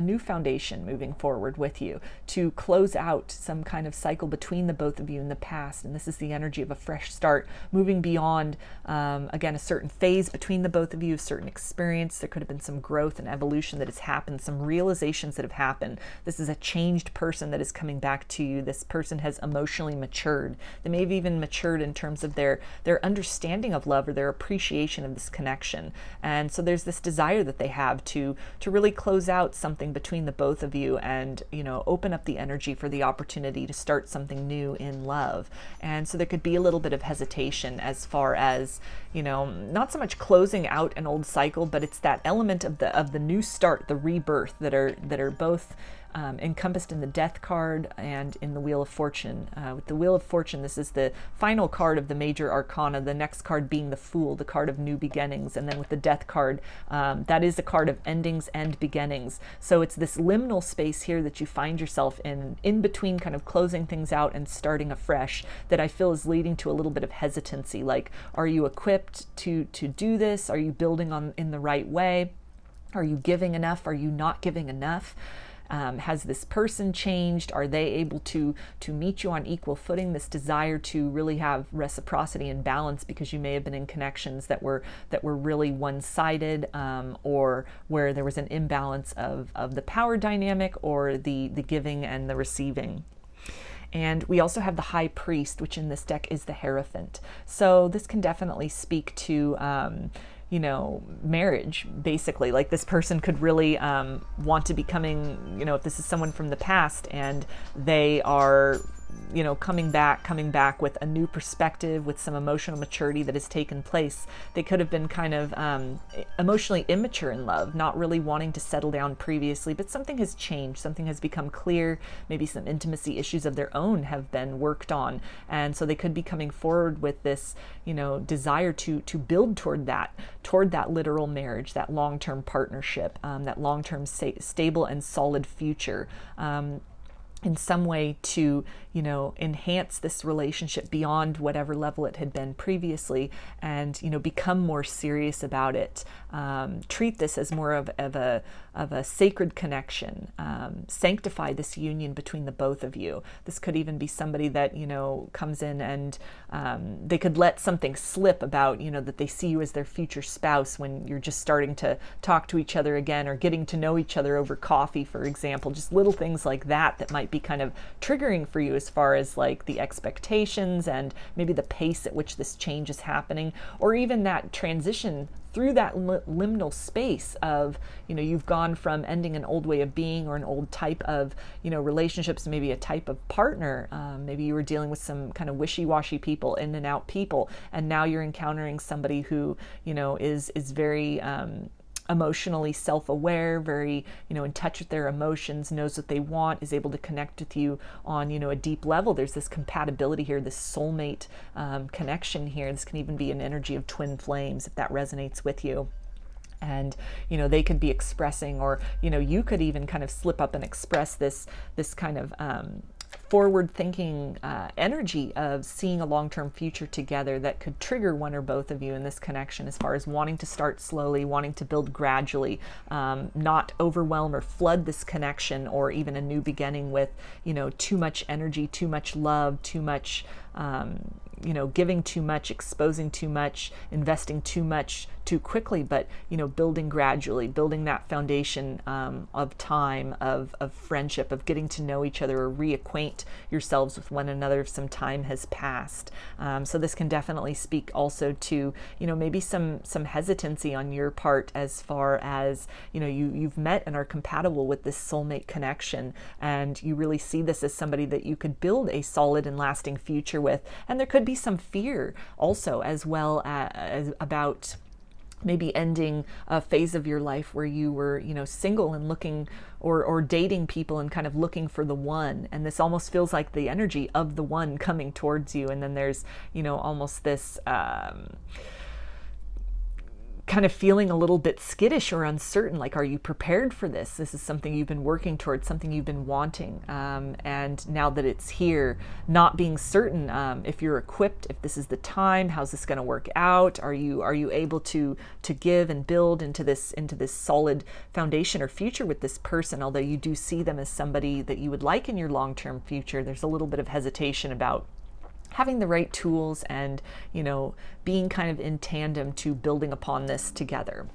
Speaker 1: new foundation moving forward with you, to close out some kind of cycle between the both of you in the past. And this is the energy of a fresh start, moving beyond, again, a certain phase between the both of you, a certain experience. There could have been some growth and evolution that has happened, some realizations that have happened. This is a changed person that is coming back to you. This person has emotionally matured. They may have even matured in terms terms of their understanding of love or their appreciation of this connection. And so there's this desire that they have to really close out something between the both of you and, you know, open up the energy for the opportunity to start something new in love. And so there could be a little bit of hesitation as far as, you know, not so much closing out an old cycle, but it's that element of the new start, the rebirth that are both encompassed in the Death card and in the Wheel of Fortune. With the Wheel of Fortune, this is the final card of the major arcana, the next card being the Fool, the card of new beginnings. And then with the Death card, that is a card of endings and beginnings. So it's this liminal space here that you find yourself in between kind of closing things out and starting afresh, that I feel is leading to a little bit of hesitancy. Like, are you equipped to do this? Are you building on in the right way? Are you giving enough? Are you not giving enough? Has this person changed? Are they able to meet you on equal footing? This desire to really have reciprocity and balance, because you may have been in connections that were really one-sided, or where there was an imbalance of the power dynamic, or the giving and the receiving. And we also have the High Priest, which in this deck is the Hierophant. So this can definitely speak to you know, marriage, basically. Like, this person could really want to be coming, you know, if this is someone from the past and they are, you know, coming back with a new perspective, with some emotional maturity that has taken place. They could have been kind of emotionally immature in love, not really wanting to settle down previously, but something has changed, something has become clear, maybe some intimacy issues of their own have been worked on, and so they could be coming forward with this, you know, desire to build toward that literal marriage, that long-term partnership, that long-term stable and solid future. In some way to, you know, enhance this relationship beyond whatever level it had been previously, and, you know, become more serious about it. Treat this as more of a sacred connection. Sanctify this union between the both of you. This could even be somebody that, you know, comes in and they could let something slip about, you know, that they see you as their future spouse when you're just starting to talk to each other again, or getting to know each other over coffee, for example. Just little things like that might be kind of triggering for you as far as like the expectations and maybe the pace at which this change is happening, or even that transition through that liminal space of, you know, you've gone from ending an old way of being or an old type of, you know, relationships, maybe a type of partner. Maybe you were dealing with some kind of wishy-washy people, in and out people, and now you're encountering somebody who, you know, is very emotionally self-aware, very, you know, in touch with their emotions, knows what they want, is able to connect with you on, you know, a deep level. There's this compatibility here, this soulmate connection here. This can even be an energy of twin flames, if that resonates with you. And, you know, they could be expressing, or, you know, you could even kind of slip up and express this kind of forward-thinking energy of seeing a long-term future together that could trigger one or both of you in this connection, as far as wanting to start slowly, wanting to build gradually, not overwhelm or flood this connection, or even a new beginning with, you know, too much energy, too much love, too much, you know, giving too much, exposing too much, investing too much too quickly, but, you know, building gradually, building that foundation of time, of friendship, of getting to know each other, or reacquaint yourselves with one another if some time has passed. So this can definitely speak also to, you know, maybe some hesitancy on your part, as far as, you know, you've met and are compatible with this soulmate connection, and you really see this as somebody that you could build a solid and lasting future with. And there could be some fear also, as well as about maybe ending a phase of your life where you were, you know, single and looking, or dating people and kind of looking for the one. And this almost feels like the energy of the one coming towards you. And then there's, you know, almost this kind of feeling a little bit skittish or uncertain, like, are you prepared for this? This is something you've been working towards, something you've been wanting, and now that it's here, not being certain if you're equipped, if this is the time, how's this going to work out? Are you able to give and build into this solid foundation or future with this person? Although you do see them as somebody that you would like in your long-term future, there's a little bit of hesitation about having the right tools and, you know, being kind of in tandem to building upon this together.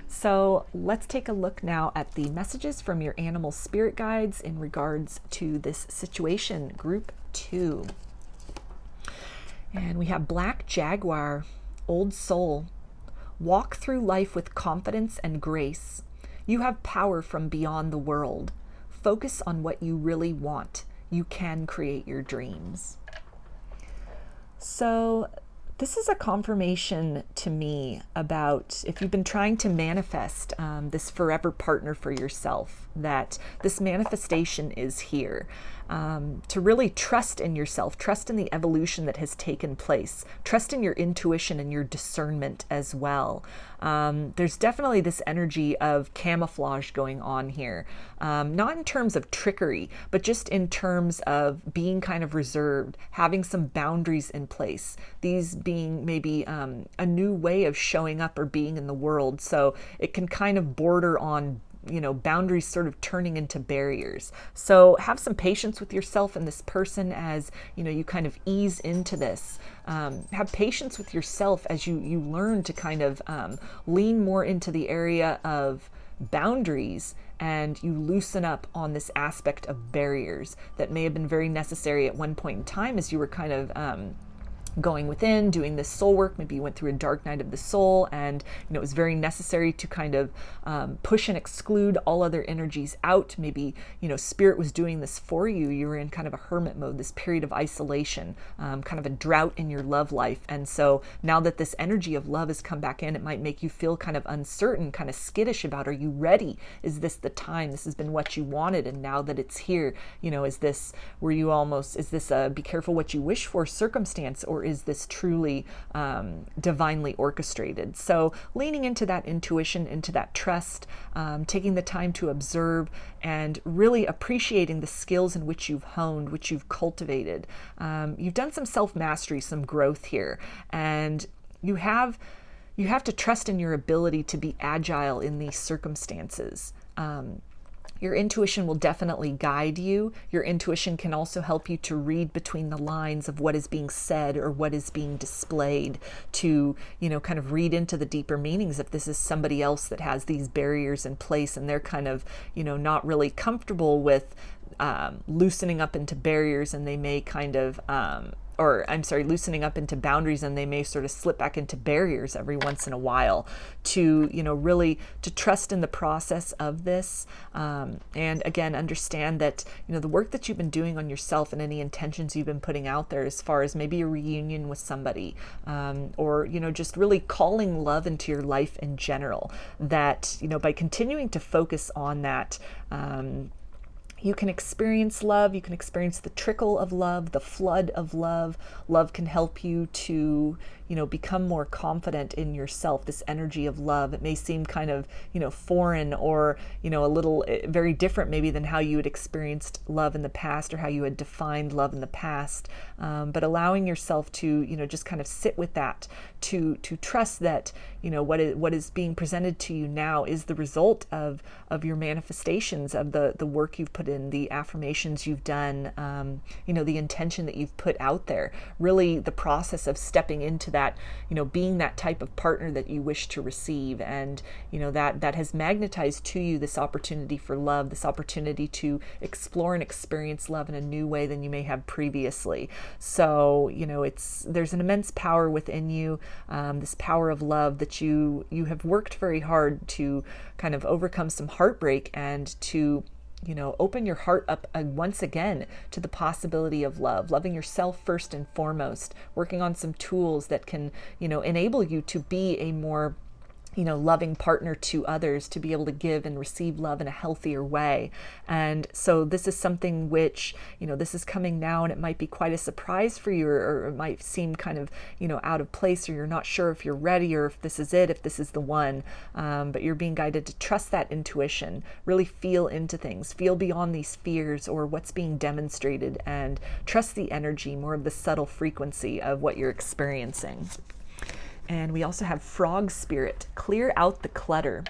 Speaker 1: So let's take a look now at the messages from your animal spirit guides in regards to this situation, group 2. And we have Black Jaguar, Old Soul. Walk through life with confidence and grace. You have power from beyond the world. Focus on what you really want. You can create your dreams. So this is a confirmation to me about if you've been trying to manifest this forever partner for yourself, that this manifestation is here. To really trust in yourself, trust in the evolution that has taken place, trust in your intuition and your discernment as well. There's definitely this energy of camouflage going on here, not in terms of trickery, but just in terms of being kind of reserved, having some boundaries in place, these being maybe a new way of showing up or being in the world. So it can kind of border on boundaries sort of turning into barriers. So have some patience with yourself and this person as, you kind of ease into this. Have patience with yourself as you learn to kind of lean more into the area of boundaries, and you loosen up on this aspect of barriers that may have been very necessary at one point in time as you were kind of going within, doing this soul work. Maybe you went through a dark night of the soul, and it was very necessary to kind of push and exclude all other energies out. Maybe spirit was doing this for you. You were in kind of a hermit mode, this period of isolation, kind of a drought in your love life. And so now that this energy of love has come back in, it might make you feel kind of uncertain, kind of skittish about, are you ready? Is this the time? This has been what you wanted, and now that it's here, is this a be careful what you wish for circumstance, or is this truly divinely orchestrated? So leaning into that intuition, into that trust, taking the time to observe, and really appreciating the skills in which you've honed, which you've cultivated. You've done some self-mastery, some growth here, and you have to trust in your ability to be agile in these circumstances. Your intuition will definitely guide you. Your intuition can also help you to read between the lines of what is being said or what is being displayed, to, kind of read into the deeper meanings. If this is somebody else that has these barriers in place and they're kind of, not really comfortable with loosening up into barriers, and they may kind of, loosening up into boundaries, and they may sort of slip back into barriers every once in a while, to, really to trust in the process of this. And again, understand that, the work that you've been doing on yourself and any intentions you've been putting out there, as far as maybe a reunion with somebody, or, just really calling love into your life in general, that, by continuing to focus on that, you can experience love. You can experience the trickle of love, the flood of love. Love can help you to, become more confident in yourself, this energy of love. It may seem kind of, foreign, or, a little very different maybe than how you had experienced love in the past, or how you had defined love in the past. But allowing yourself to, just kind of sit with that, to trust that, what is being presented to you now is the result of your manifestations, of the work you've put in, the affirmations you've done, the intention that you've put out there, really the process of stepping into that, being that type of partner that you wish to receive. And, that has magnetized to you this opportunity for love, this opportunity to explore and experience love in a new way than you may have previously. So, there's an immense power within you, this power of love that you have worked very hard to kind of overcome some heartbreak, and to open your heart up once again to the possibility of love, loving yourself first and foremost, working on some tools that can, enable you to be a more loving partner to others, to be able to give and receive love in a healthier way. And so this is something which, this is coming now, and it might be quite a surprise for you, or it might seem kind of, out of place, or you're not sure if you're ready, or if this is it, if this is the one. But you're being guided to trust that intuition, really feel into things, feel beyond these fears or what's being demonstrated, and trust the energy, more of the subtle frequency of what you're experiencing. And we also have Frog Spirit, clear out the clutter.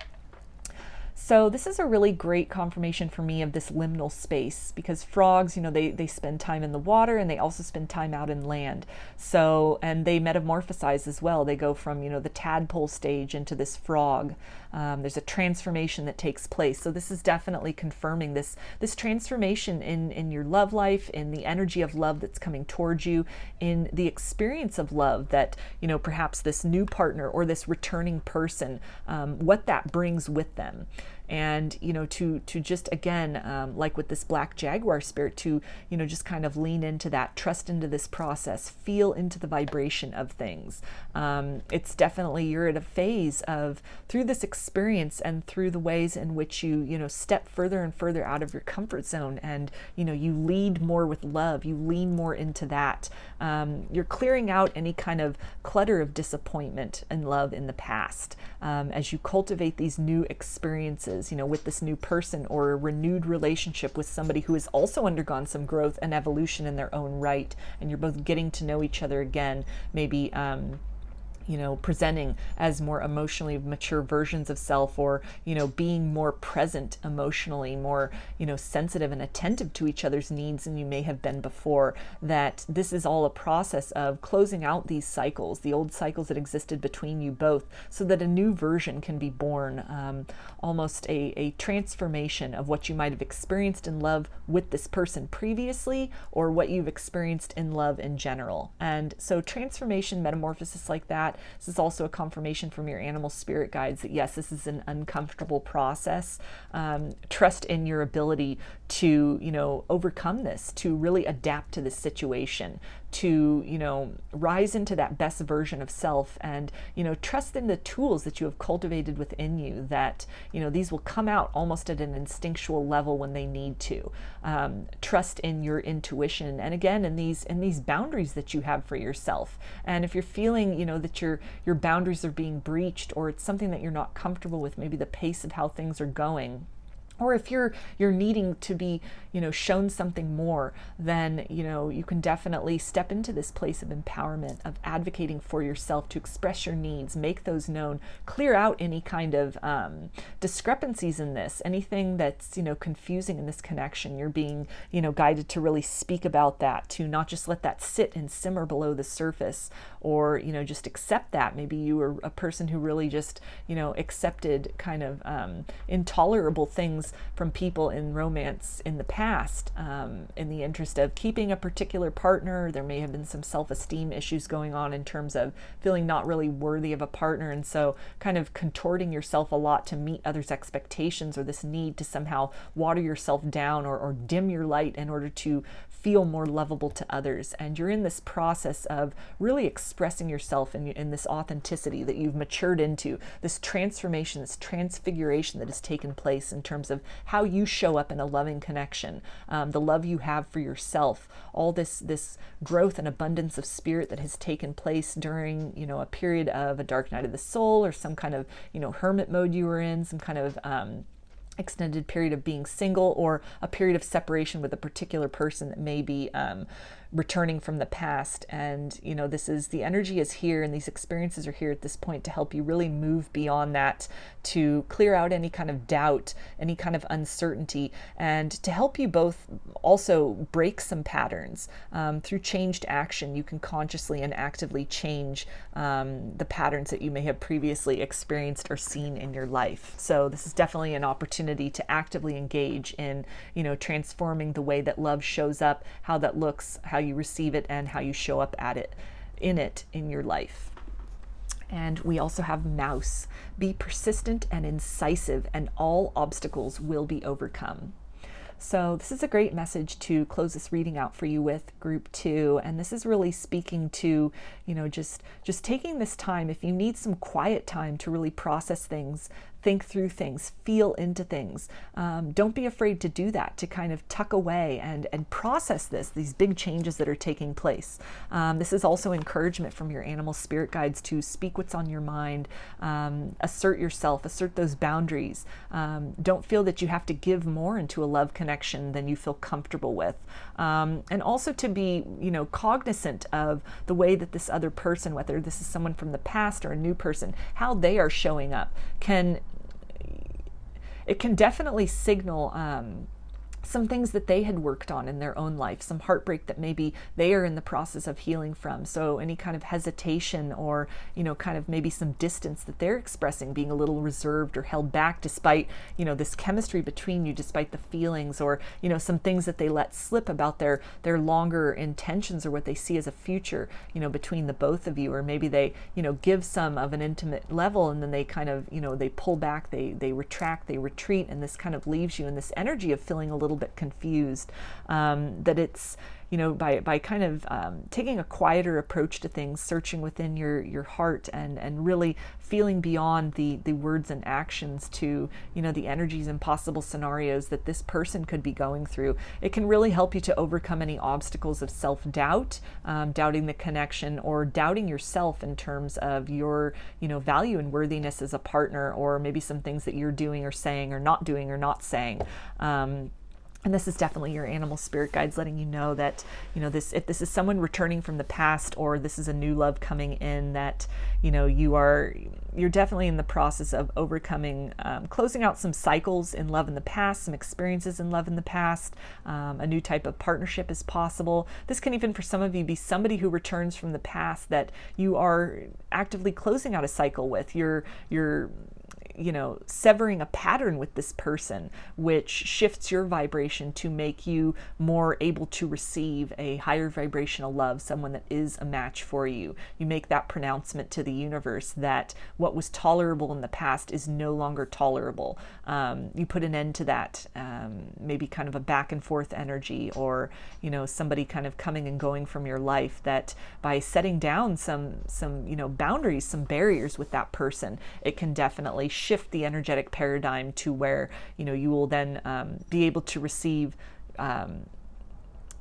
Speaker 1: So this is a really great confirmation for me of this liminal space, because frogs, they spend time in the water, and they also spend time out in land. So, and they metamorphosize as well. They go from, the tadpole stage into this frog. There's a transformation that takes place. So this is definitely confirming this transformation in your love life, in the energy of love that's coming towards you, in the experience of love that, perhaps this new partner or this returning person, what that brings with them. And, to just, again, like with this black jaguar spirit, to, just kind of lean into that, trust into this process, feel into the vibration of things. It's definitely, you're at a phase of, through this experience and through the ways in which you, step further and further out of your comfort zone, and, you lead more with love, you lean more into that. You're clearing out any kind of clutter of disappointment and love in the past, as you cultivate these new experiences, with this new person, or a renewed relationship with somebody who has also undergone some growth and evolution in their own right, and you're both getting to know each other again, maybe presenting as more emotionally mature versions of self, or, being more present emotionally, more, sensitive and attentive to each other's needs than you may have been before. That this is all a process of closing out these cycles, the old cycles that existed between you both, so that a new version can be born, almost a transformation of what you might have experienced in love with this person previously, or what you've experienced in love in general. And so transformation, metamorphosis like that, this is also a confirmation from your animal spirit guides that yes, this is an uncomfortable process. Trust in your ability to, overcome this, to really adapt to this situation, to, rise into that best version of self, and, trust in the tools that you have cultivated within you, that, these will come out almost at an instinctual level when they need to. Trust in your intuition, and again, in these boundaries that you have for yourself. And if you're feeling, that your boundaries are being breached, or it's something that you're not comfortable with, maybe the pace of how things are going, or if you're needing to be, shown something more, then, you can definitely step into this place of empowerment, of advocating for yourself, to express your needs, make those known, clear out any kind of discrepancies in this, anything that's, confusing in this connection. You're being, guided to really speak about that, to not just let that sit and simmer below the surface, or, just accept that. Maybe you were a person who really just, accepted kind of intolerable things from people in romance in the past, in the interest of keeping a particular partner. There may have been some self-esteem issues going on in terms of feeling not really worthy of a partner, and so kind of contorting yourself a lot to meet others' expectations, or this need to somehow water yourself down, or dim your light in order to feel more lovable to others. And you're in this process of really expressing yourself in this authenticity that you've matured into, this transformation, this transfiguration that has taken place in terms of how you show up in a loving connection, the love you have for yourself, all this growth and abundance of spirit that has taken place during, a period of a dark night of the soul, or some kind of, hermit mode you were in, some kind of extended period of being single, or a period of separation with a particular person that may be returning from the past. And this is, the energy is here, and these experiences are here at this point to help you really move beyond that, to clear out any kind of doubt, any kind of uncertainty, and to help you both also break some patterns. Through changed action, you can consciously and actively change the patterns that you may have previously experienced or seen in your life. So this is definitely an opportunity to actively engage in, transforming the way that love shows up, how that looks, how you receive it, and how you show up at it in your life. And we also have Mouse. Be persistent and incisive, and all obstacles will be overcome. So this is a great message to close this reading out for you with, group 2. And this is really speaking to, just taking this time, if you need some quiet time to really process things, think through things, feel into things. Don't be afraid to do that, to kind of tuck away and process these big changes that are taking place. This is also encouragement from your animal spirit guides to speak what's on your mind, assert yourself, assert those boundaries. Don't feel that you have to give more into a love connection than you feel comfortable with. And also to be, cognizant of the way that this other person, whether this is someone from the past or a new person, how they are showing up, it can definitely signal some things that they had worked on in their own life, some heartbreak that maybe they are in the process of healing from. So any kind of hesitation or, kind of maybe some distance that they're expressing, being a little reserved or held back despite, this chemistry between you, despite the feelings or, some things that they let slip about their longer intentions or what they see as a future, between the both of you. Or maybe they, give some of an intimate level and then they kind of, they pull back, they retract, they retreat, and this kind of leaves you in this energy of feeling a little bit confused, that it's, by kind of taking a quieter approach to things, searching within your heart and really feeling beyond the words and actions to, the energies and possible scenarios that this person could be going through. It can really help you to overcome any obstacles of self-doubt, doubting the connection, or doubting yourself in terms of your, value and worthiness as a partner, or maybe some things that you're doing or saying or not doing or not saying. And this is definitely your animal spirit guides letting you know that, if this is someone returning from the past, or this is a new love coming in, that, you're definitely in the process of overcoming, closing out some cycles in love in the past, some experiences in love in the past. A new type of partnership is possible. This can even, for some of you, be somebody who returns from the past that you are actively closing out a cycle with. You're severing a pattern with this person, which shifts your vibration to make you more able to receive a higher vibrational love, someone that is a match for you. You make that pronouncement to the universe that what was tolerable in the past is no longer tolerable. You put an end to that, maybe kind of a back and forth energy, or, somebody kind of coming and going from your life, that by setting down some boundaries, some barriers with that person, it can definitely shift the energetic paradigm to where, you will then be able to receive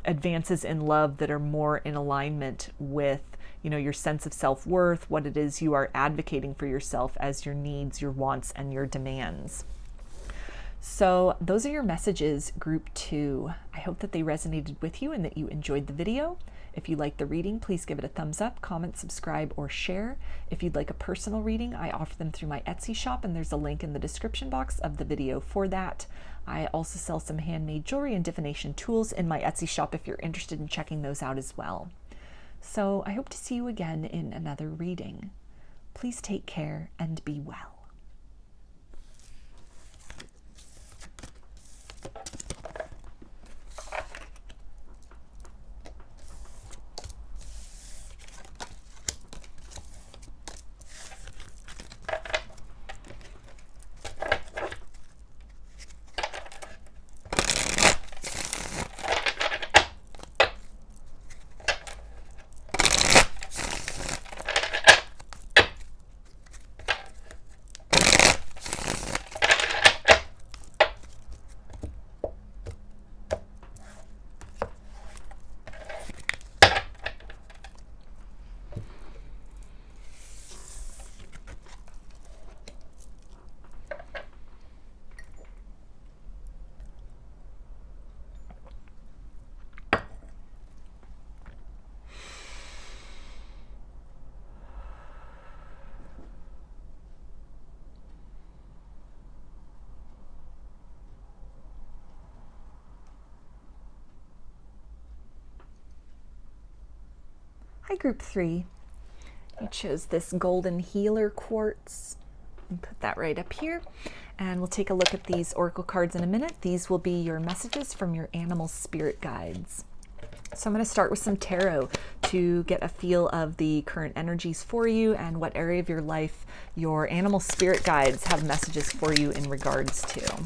Speaker 1: advances in love that are more in alignment with, your sense of self-worth, what it is you are advocating for yourself as your needs, your wants, and your demands. So those are your messages, group 2. I hope that they resonated with you and that you enjoyed the video. If you liked the reading, please give it a thumbs up, comment, subscribe, or share. If you'd like a personal reading, I offer them through my Etsy shop, and there's a link in the description box of the video for that. I also sell some handmade jewelry and divination tools in my Etsy shop if you're interested in checking those out as well. So I hope to see you again in another reading. Please take care and be well. Hi, group 3. I chose this golden healer quartz and put that right up here. And we'll take a look at these oracle cards in a minute. These will be your messages from your animal spirit guides. So I'm going to start with some tarot to get a feel of the current energies for you and what area of your life your animal spirit guides have messages for you in regards to.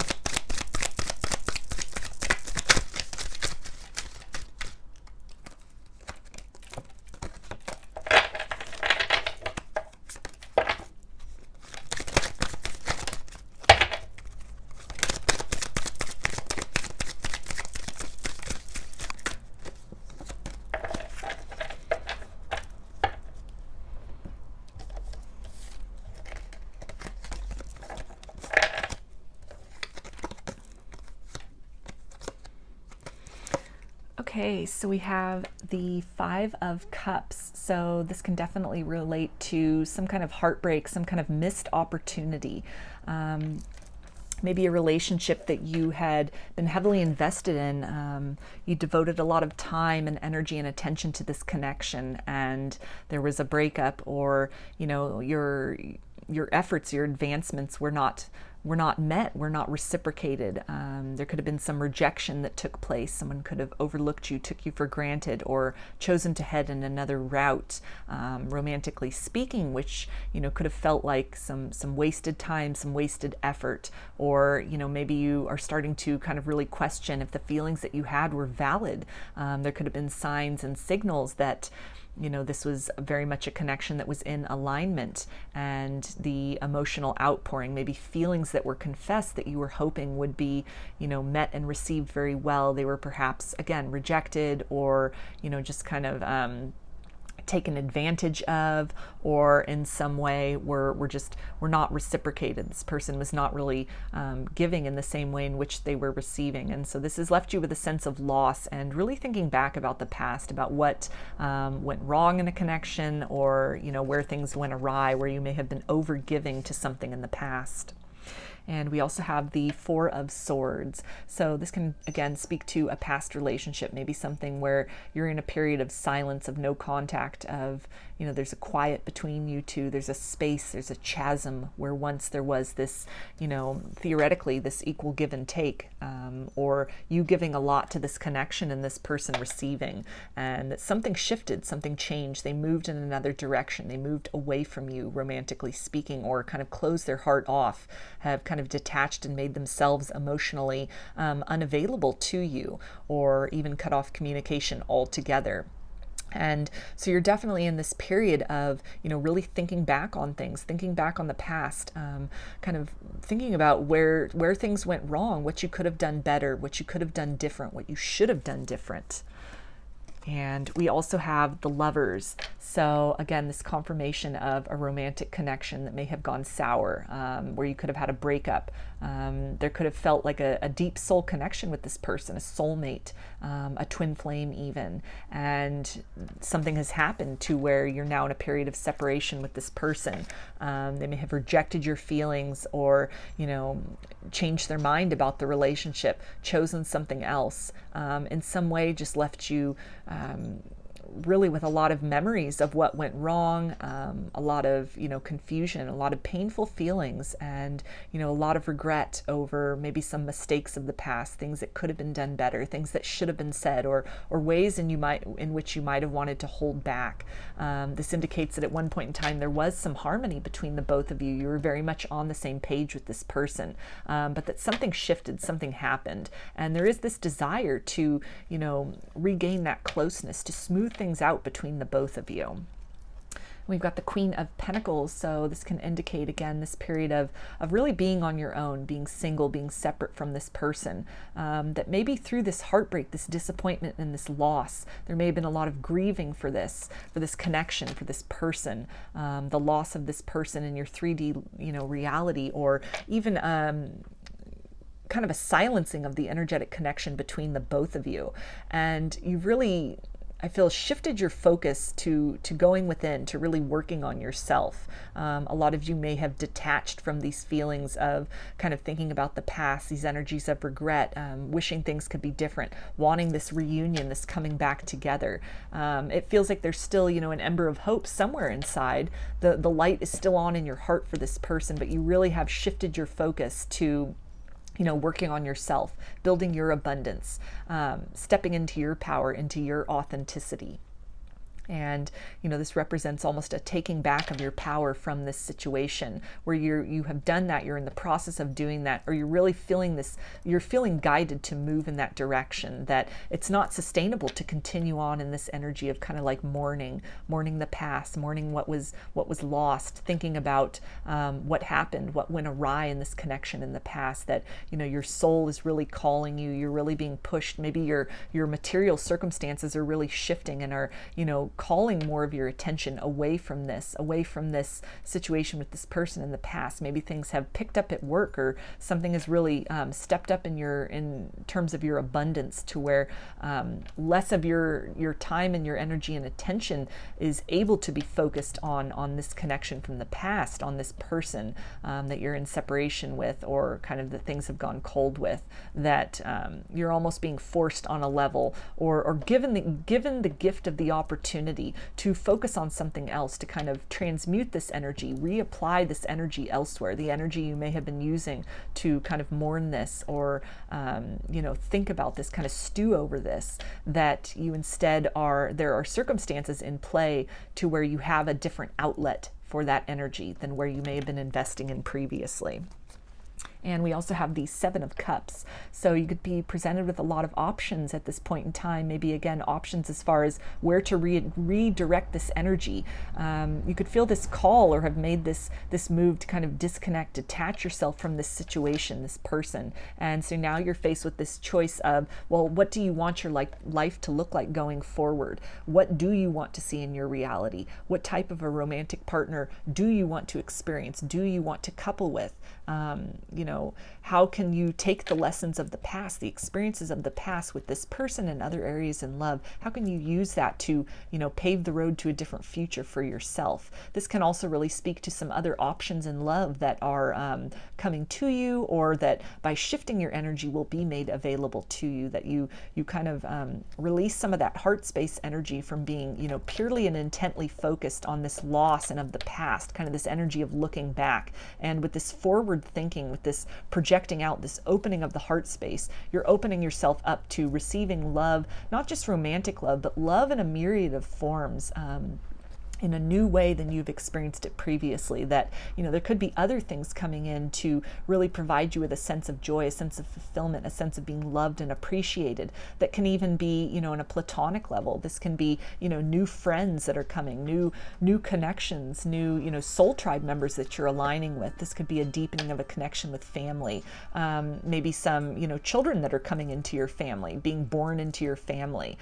Speaker 1: Okay, so we have the 5 of Cups. So this can definitely relate to some kind of heartbreak, some kind of missed opportunity. maybe a relationship that you had been heavily invested in. You devoted a lot of time and energy and attention to this connection, and there was a breakup, or your efforts, your advancements were not met, were not reciprocated. There could have been some rejection that took place. Someone could have overlooked you, took you for granted, or chosen to head in another route, romantically speaking, which could have felt like some wasted time, some wasted effort, or maybe you are starting to kind of really question if the feelings that you had were valid. There could have been signs and signals that this was very much a connection that was in alignment, and the emotional outpouring, maybe feelings that were confessed that you were hoping would be, met and received very well. They were perhaps, again, rejected, or, just kind of taken advantage of, or in some way were not reciprocated. This person was not really giving in the same way in which they were receiving. And so this has left you with a sense of loss, and really thinking back about the past, about what went wrong in a connection, or where things went awry, where you may have been over giving to something in the past. And we also have the Four of Swords. So this can, again, speak to a past relationship, maybe something where you're in a period of silence, of no contact, of, there's a quiet between you two, there's a space, there's a chasm where once there was this, theoretically, this equal give and take, or you giving a lot to this connection and this person receiving. And something shifted, something changed. They moved in another direction. They moved away from you, romantically speaking, or kind of closed their heart off, have kind of detached and made themselves emotionally unavailable to you, or even cut off communication altogether. And so you're definitely in this period of, really thinking back on things, thinking back on the past, kind of thinking about where things went wrong, what you could have done better, what you could have done different, what you should have done different. And we also have the Lovers. So again, this confirmation of a romantic connection that may have gone sour, where you could have had a breakup. There could have felt like a deep soul connection with this person, a soulmate, a twin flame even. And something has happened to where you're now in a period of separation with this person. They may have rejected your feelings, or, changed their mind about the relationship, chosen something else, in some way just left you really with a lot of memories of what went wrong, a lot of, confusion, a lot of painful feelings, and, a lot of regret over maybe some mistakes of the past, things that could have been done better, things that should have been said, or ways in which you might have wanted to hold back. This indicates that at one point in time there was some harmony between the both of you. You were very much on the same page with this person, but that something shifted, something happened, and there is this desire to, regain that closeness, to smooth things out between the both of you. We've got the Queen of Pentacles, so this can indicate, again, this period of really being on your own, being single, being separate from this person, that maybe through this heartbreak, this disappointment, and this loss, there may have been a lot of grieving for this connection, for this person, the loss of this person in your 3D, reality, or even kind of a silencing of the energetic connection between the both of you. And you've really, I feel, shifted your focus to going within, to really working on yourself. A lot of you may have detached from these feelings of kind of thinking about the past, these energies of regret, wishing things could be different, wanting this reunion, this coming back together. It feels like there's still, an ember of hope somewhere inside. The light is still on in your heart for this person, but you really have shifted your focus to working on yourself, building your abundance, stepping into your power, into your authenticity. And, this represents almost a taking back of your power from this situation, where you have done that, you're in the process of doing that, or you're really feeling this, you're feeling guided to move in that direction, that it's not sustainable to continue on in this energy of kind of like mourning the past, mourning what was lost, thinking about what happened, what went awry in this connection in the past, that, your soul is really calling you, you're really being pushed, maybe your material circumstances are really shifting and are, calling more of your attention away from this situation with this person in the past. Maybe things have picked up at work, or something has really stepped up in terms of your abundance, to where less of your time and your energy and attention is able to be focused on this connection from the past, on this person that you're in separation with, or kind of the things have gone cold with, that you're almost being forced on a level, or given the gift of the opportunity to focus on something else, to kind of transmute this energy, reapply this energy elsewhere, the energy you may have been using to kind of mourn this, or think about this, kind of stew over this, that you instead there are circumstances in play to where you have a different outlet for that energy than where you may have been investing in previously. And we also have the Seven of Cups. So you could be presented with a lot of options at this point in time. Maybe, again, options as far as where to redirect this energy. You could feel this call, or have made this move to kind of disconnect, detach yourself from this situation, this person. And so now you're faced with this choice of, well, what do you want your life to look like going forward? What do you want to see in your reality? What type of a romantic partner do you want to experience? Do you want to couple with? How can you take the lessons of the past, the experiences of the past with this person and other areas in love? How can you use that to, pave the road to a different future for yourself? This can also really speak to some other options in love that are coming to you, or that by shifting your energy will be made available to you, that you kind of release some of that heart space energy from being, purely and intently focused on this loss and of the past, kind of this energy of looking back. And with this forward thinking, with this projecting out, this opening of the heart space, you're opening yourself up to receiving love, not just romantic love, but love in a myriad of forms, in a new way than you've experienced it previously. That, there could be other things coming in to really provide you with a sense of joy, a sense of fulfillment, a sense of being loved and appreciated, that can even be, in a platonic level. This can be, new friends that are coming, new connections, new, soul tribe members that you're aligning with. This could be a deepening of a connection with family, maybe some, children that are coming into your family, being born into your family,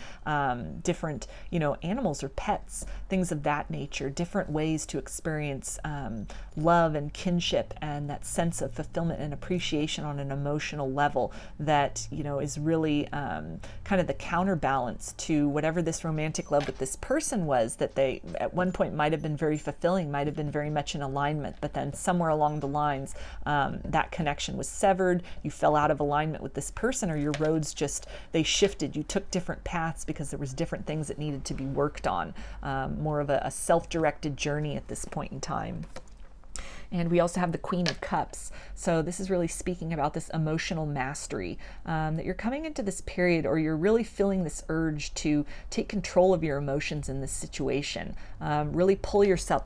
Speaker 1: different, animals or pets, things of that nature, different ways to experience love and kinship, and that sense of fulfillment and appreciation on an emotional level that, is really kind of the counterbalance to whatever this romantic love with this person was, that they at one point might have been very fulfilling, might have been very much in alignment, but then somewhere along the lines that connection was severed, you fell out of alignment with this person, or your roads they shifted, you took different paths because there was different things that needed to be worked on, more of a self-directed journey at this point in time. And we also have the Queen of Cups. So this is really speaking about this emotional mastery, that you're coming into this period, or you're really feeling this urge to take control of your emotions in this situation, really pull yourself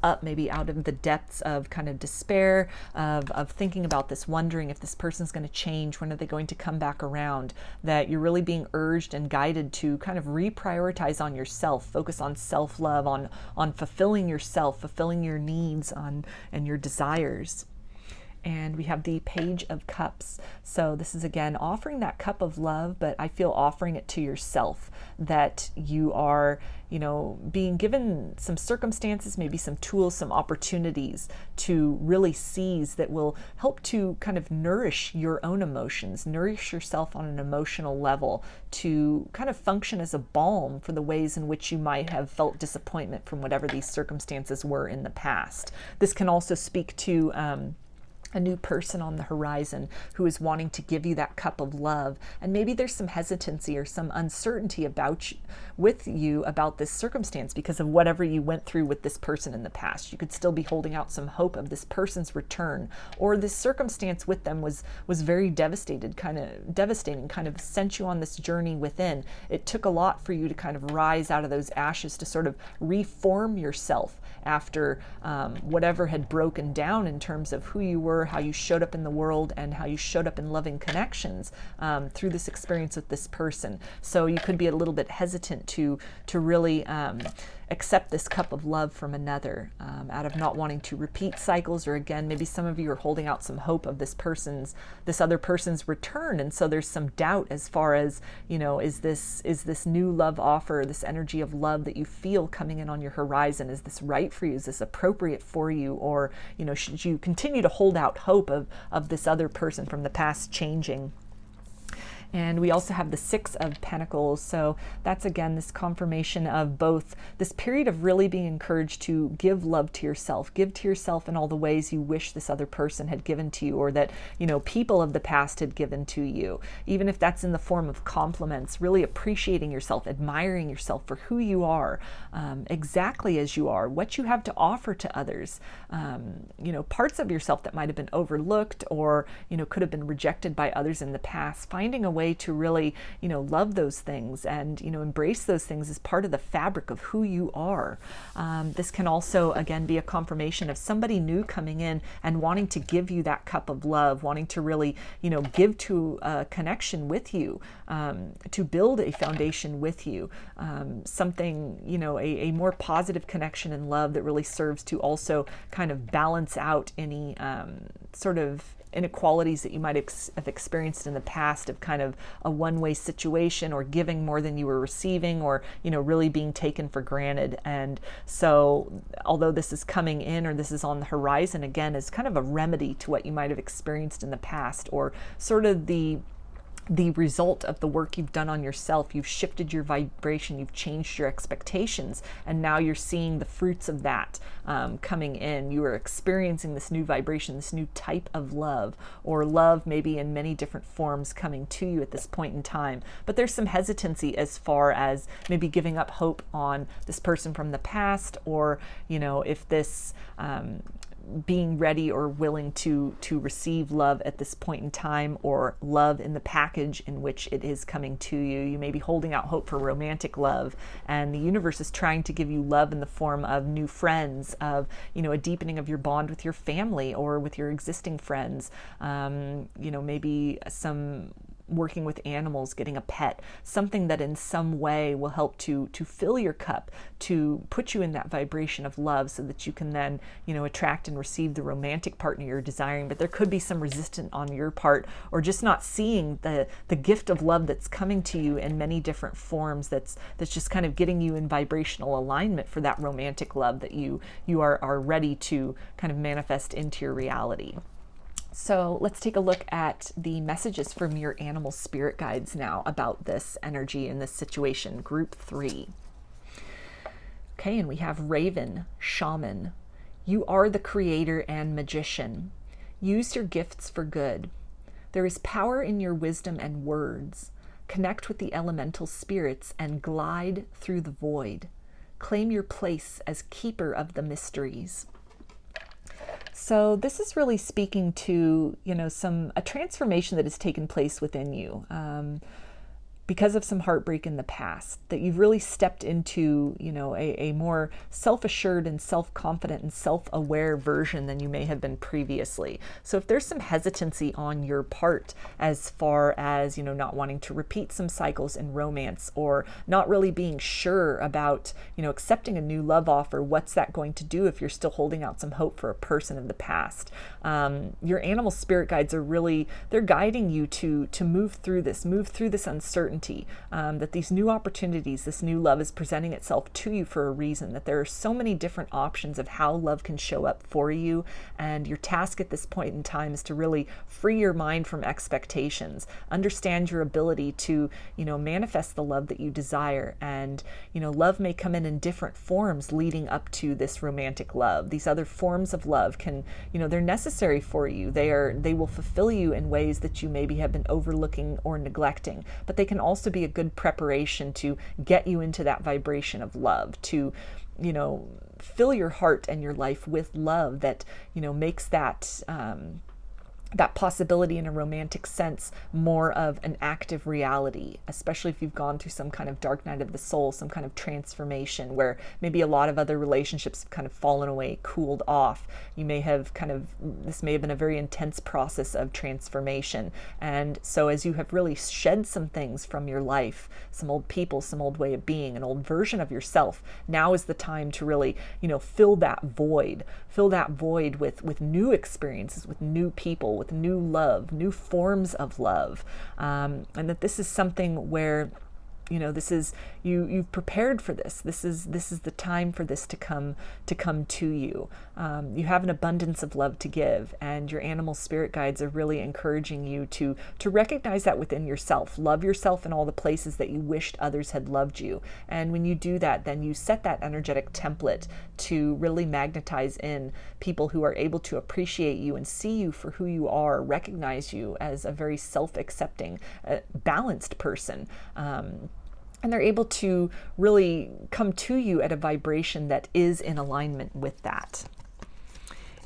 Speaker 1: up maybe out of the depths of kind of despair, of thinking about this, wondering if this person's going to change, when are they going to come back around, that you're really being urged and guided to kind of reprioritize on yourself, focus on self-love, on fulfilling yourself, fulfilling your needs and your desires. And we have the Page of Cups. So this is, again, offering that cup of love, but I feel offering it to yourself, that you are, being given some circumstances, maybe some tools, some opportunities to really seize, that will help to kind of nourish your own emotions, nourish yourself on an emotional level, to kind of function as a balm for the ways in which you might have felt disappointment from whatever these circumstances were in the past. This can also speak to a new person on the horizon who is wanting to give you that cup of love, and maybe there's some hesitancy or some uncertainty with you about this circumstance because of whatever you went through with this person in the past. You could still be holding out some hope of this person's return, or this circumstance with them was very devastating, kind of sent you on this journey within. It took a lot for you to kind of rise out of those ashes, to sort of reform yourself after whatever had broken down in terms of who you were, how you showed up in the world, and how you showed up in loving connections through this experience with this person. So you could be a little bit hesitant to really accept this cup of love from another, out of not wanting to repeat cycles, or again, maybe some of you are holding out some hope of this other person's return, and so there's some doubt as far as, is this new love offer, this energy of love that you feel coming in on your horizon, is this right for you? Is this appropriate for you? Or, should you continue to hold out hope of this other person from the past changing? And we also have the Six of Pentacles. So that's, again, this confirmation of both this period of really being encouraged to give love to yourself, give to yourself in all the ways you wish this other person had given to you, or that, people of the past had given to you. Even if that's in the form of compliments, really appreciating yourself, admiring yourself for who you are, exactly as you are, what you have to offer to others, parts of yourself that might have been overlooked or, could have been rejected by others in the past, finding a way to really, love those things and, embrace those things as part of the fabric of who you are. This can also, again, be a confirmation of somebody new coming in and wanting to give you that cup of love, wanting to really, give to a connection with you, to build a foundation with you, something, a more positive connection and love that really serves to also kind of balance out any sort of inequalities that you might have experienced in the past, of kind of a one-way situation, or giving more than you were receiving, or really being taken for granted. And so although this is coming in, or this is on the horizon, again, is kind of a remedy to what you might have experienced in the past, or sort of the result of the work you've done on yourself. You've shifted your vibration, you've changed your expectations, and now you're seeing the fruits of that coming in. You are experiencing this new vibration, this new type of love, or love maybe in many different forms coming to you at this point in time. But there's some hesitancy as far as maybe giving up hope on this person from the past, or, if this being ready or willing to receive love at this point in time, or love in the package in which it is coming to you. You may be holding out hope for romantic love, and the universe is trying to give you love in the form of new friends, of, a deepening of your bond with your family or with your existing friends, maybe some working with animals, getting a pet, something that in some way will help to fill your cup, to put you in that vibration of love, so that you can then, attract and receive the romantic partner you're desiring. But there could be some resistance on your part, or just not seeing the gift of love that's coming to you in many different forms, that's just kind of getting you in vibrational alignment for that romantic love that you are ready to kind of manifest into your reality. So let's take a look at the messages from your animal spirit guides now about this energy in this situation, group 3. Okay, and we have Raven, Shaman. You are the creator and magician. Use your gifts for good. There is power in your wisdom and words. Connect with the elemental spirits and glide through the void. Claim your place as keeper of the mysteries. So this is really speaking to, a transformation that has taken place within you. Because of some heartbreak in the past, that you've really stepped into, a more self-assured and self-confident and self-aware version than you may have been previously. So if there's some hesitancy on your part as far as, not wanting to repeat some cycles in romance, or not really being sure about, accepting a new love offer, what's that going to do if you're still holding out some hope for a person of the past? Your animal spirit guides are really, they're guiding you to move through this uncertainty. That these new opportunities, this new love is presenting itself to you for a reason, that there are so many different options of how love can show up for you, and your task at this point in time is to really free your mind from expectations, understand your ability to, manifest the love that you desire, and, love may come in different forms leading up to this romantic love. These other forms of love can, they're necessary for you. They will fulfill you in ways that you maybe have been overlooking or neglecting, but they can also be a good preparation to get you into that vibration of love, to, fill your heart and your life with love that, makes that that possibility in a romantic sense more of an active reality, especially if you've gone through some kind of dark night of the soul, some kind of transformation where maybe a lot of other relationships have kind of fallen away, cooled off. You may have this may have been a very intense process of transformation. And so as you have really shed some things from your life, some old people, some old way of being, an old version of yourself, now is the time to really, fill that void with new experiences, with new people, with new love, new forms of love, and that this is something where this is you've prepared for this. This is the time for this to come to you. You have an abundance of love to give, and your animal spirit guides are really encouraging you to recognize that within yourself. Love yourself in all the places that you wished others had loved you. And when you do that, then you set that energetic template to really magnetize in people who are able to appreciate you and see you for who you are, recognize you as a very self-accepting, balanced person. And they're able to really come to you at a vibration that is in alignment with that.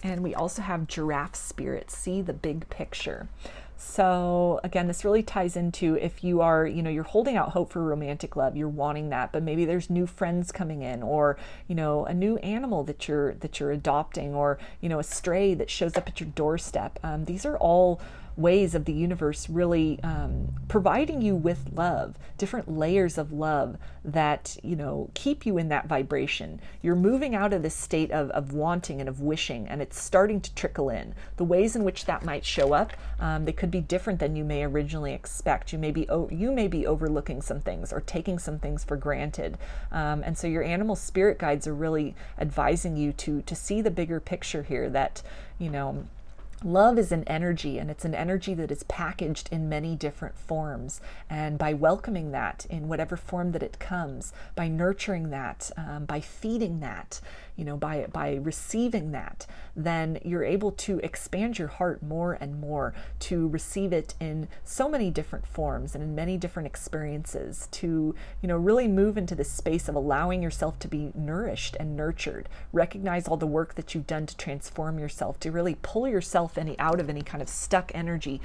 Speaker 1: And we also have giraffe spirit, see the big picture. So again, this really ties into if you are, you're holding out hope for romantic love, you're wanting that, but maybe there's new friends coming in, or, a new animal that you're adopting, or, a stray that shows up at your doorstep. These are all ways of the universe really providing you with love, different layers of love that, keep you in that vibration. You're moving out of this state of wanting and of wishing, and it's starting to trickle in. The ways in which that might show up, they could be different than you may originally expect. You may be overlooking some things or taking some things for granted. And so your animal spirit guides are really advising you to see the bigger picture here, that, love is an energy, and it's an energy that is packaged in many different forms. And by welcoming that in whatever form that it comes, by nurturing that, by feeding that, by receiving that, then you're able to expand your heart more and more to receive it in so many different forms and in many different experiences, to, really move into this space of allowing yourself to be nourished and nurtured. Recognize all the work that you've done to transform yourself, to really pull yourself out of any kind of stuck energy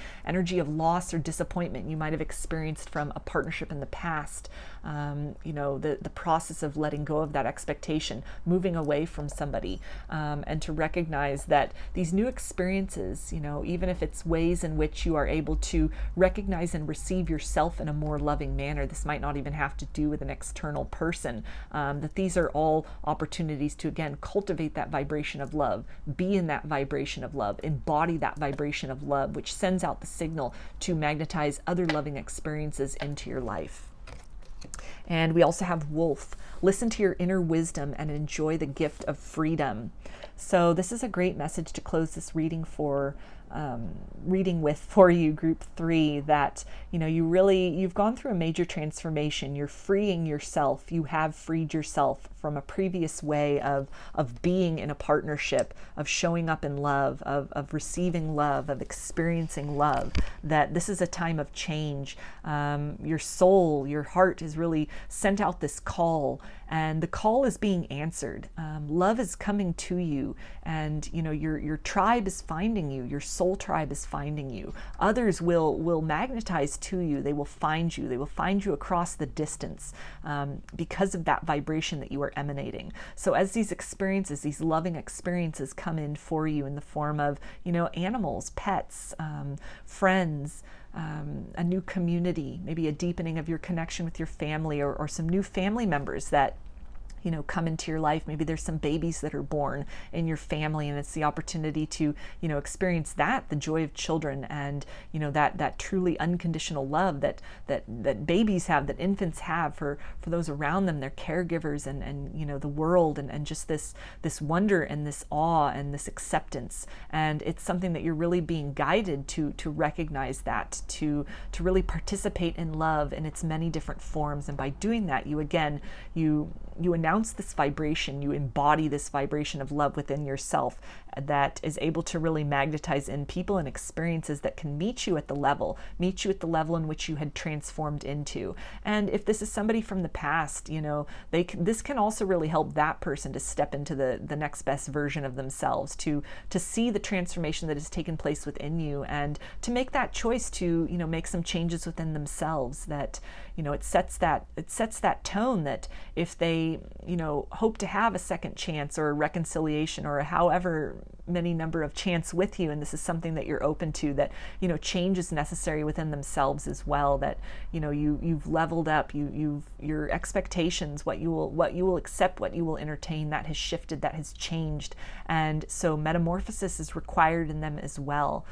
Speaker 1: of loss or disappointment you might have experienced from a partnership in the past. The process of letting go of that expectation, moving away from somebody, and to recognize that these new experiences, even if it's ways in which you are able to recognize and receive yourself in a more loving manner, this might not even have to do with an external person, that these are all opportunities to, again, cultivate that vibration of love, be in that vibration of love, embody that vibration of love, which sends out the signal to magnetize other loving experiences into your life. And we also have wolf. Listen to your inner wisdom and enjoy the gift of freedom. So this is a great message to close this reading with for you, group 3, that you've gone through a major transformation. You're freeing yourself. You have freed yourself from a previous way of being in a partnership, of showing up in love, of receiving love, of experiencing love. That this is a time of change. Your soul, your heart has really sent out this call, and the call is being answered. Love is coming to you, and your tribe is finding you. Your soul tribe is finding you. Others will magnetize to you. They will find you. They will find you across the distance, because of that vibration that you are emanating. So as these experiences, these loving experiences come in for you in the form of, animals, pets, friends, a new community, maybe a deepening of your connection with your family, or some new family members that come into your life. Maybe there's some babies that are born in your family, and it's the opportunity to, experience that, the joy of children, and, that truly unconditional love that babies have, that infants have for those around them, their caregivers, and the world, and just this wonder and this awe and this acceptance. And it's something that you're really being guided to recognize that, to really participate in love in its many different forms. And by doing that, you announce bounce this vibration, you embody this vibration of love within yourself that is able to really magnetize in people and experiences that can meet you at the level in which you had transformed into. And if this is somebody from the past, you know, this can also really help that person to step into the next best version of themselves, to see the transformation that has taken place within you, and to make that choice to, you know, make some changes within themselves that, you know, it sets that tone that if they, you know, hope to have a second chance or a reconciliation or a however many number of chance with you, and this is something that you're open to, that, you know, change is necessary within themselves as well, that, you know, you've leveled up, your expectations, what you will accept, what you will entertain, that has shifted, that has changed, and so metamorphosis is required in them as well.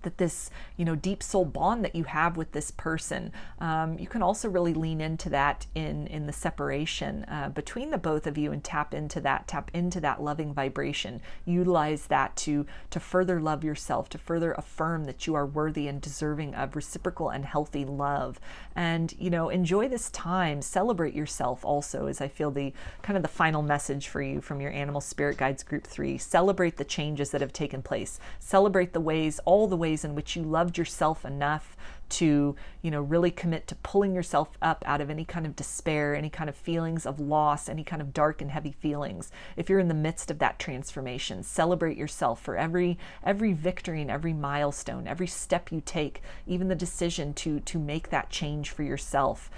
Speaker 1: That this, you know, deep soul bond that you have with this person, you can also really lean into that in the separation between the both of you, and tap into that loving vibration. Utilize that to further love yourself, to further affirm that you are worthy and deserving of reciprocal and healthy love. And, you know, enjoy this time, celebrate yourself also, as I feel the kind of the final message for you from your Animal Spirit Guides Group 3. Celebrate the changes that have taken place. Celebrate all the ways in which you loved yourself enough to, you know, really commit to pulling yourself up out of any kind of despair, any kind of feelings of loss, any kind of dark and heavy feelings. If you're in the midst of that transformation, celebrate yourself for every victory and every milestone, every step you take, even the decision to make that change for yourself.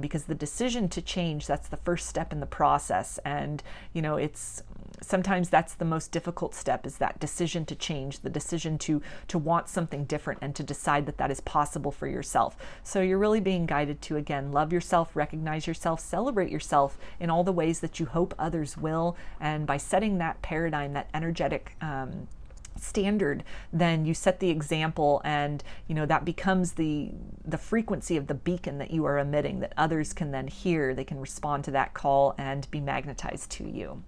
Speaker 1: Because the decision to change, that's the first step in the process. And, you know, sometimes that's the most difficult step, is that decision to change, the decision to want something different, and to decide that is possible for yourself. So you're really being guided to, again, love yourself, recognize yourself, celebrate yourself in all the ways that you hope others will. And by setting that paradigm, that energetic standard, then you set the example, and, you know, that becomes the frequency of the beacon that you are emitting, that others can then hear. They can respond to that call and be magnetized to you.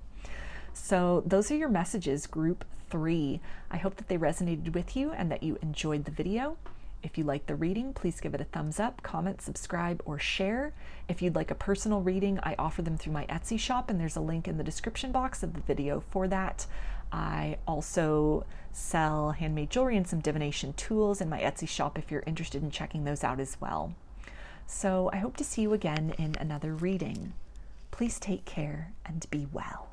Speaker 1: So those are your messages, Group 3. I hope that they resonated with you and that you enjoyed the video. If you like the reading, please give it a thumbs up, comment, subscribe, or share. If you'd like a personal reading, I offer them through my Etsy shop, and there's a link in the description box of the video for that. I also sell handmade jewelry and some divination tools in my Etsy shop if you're interested in checking those out as well. So I hope to see you again in another reading. Please take care and be well.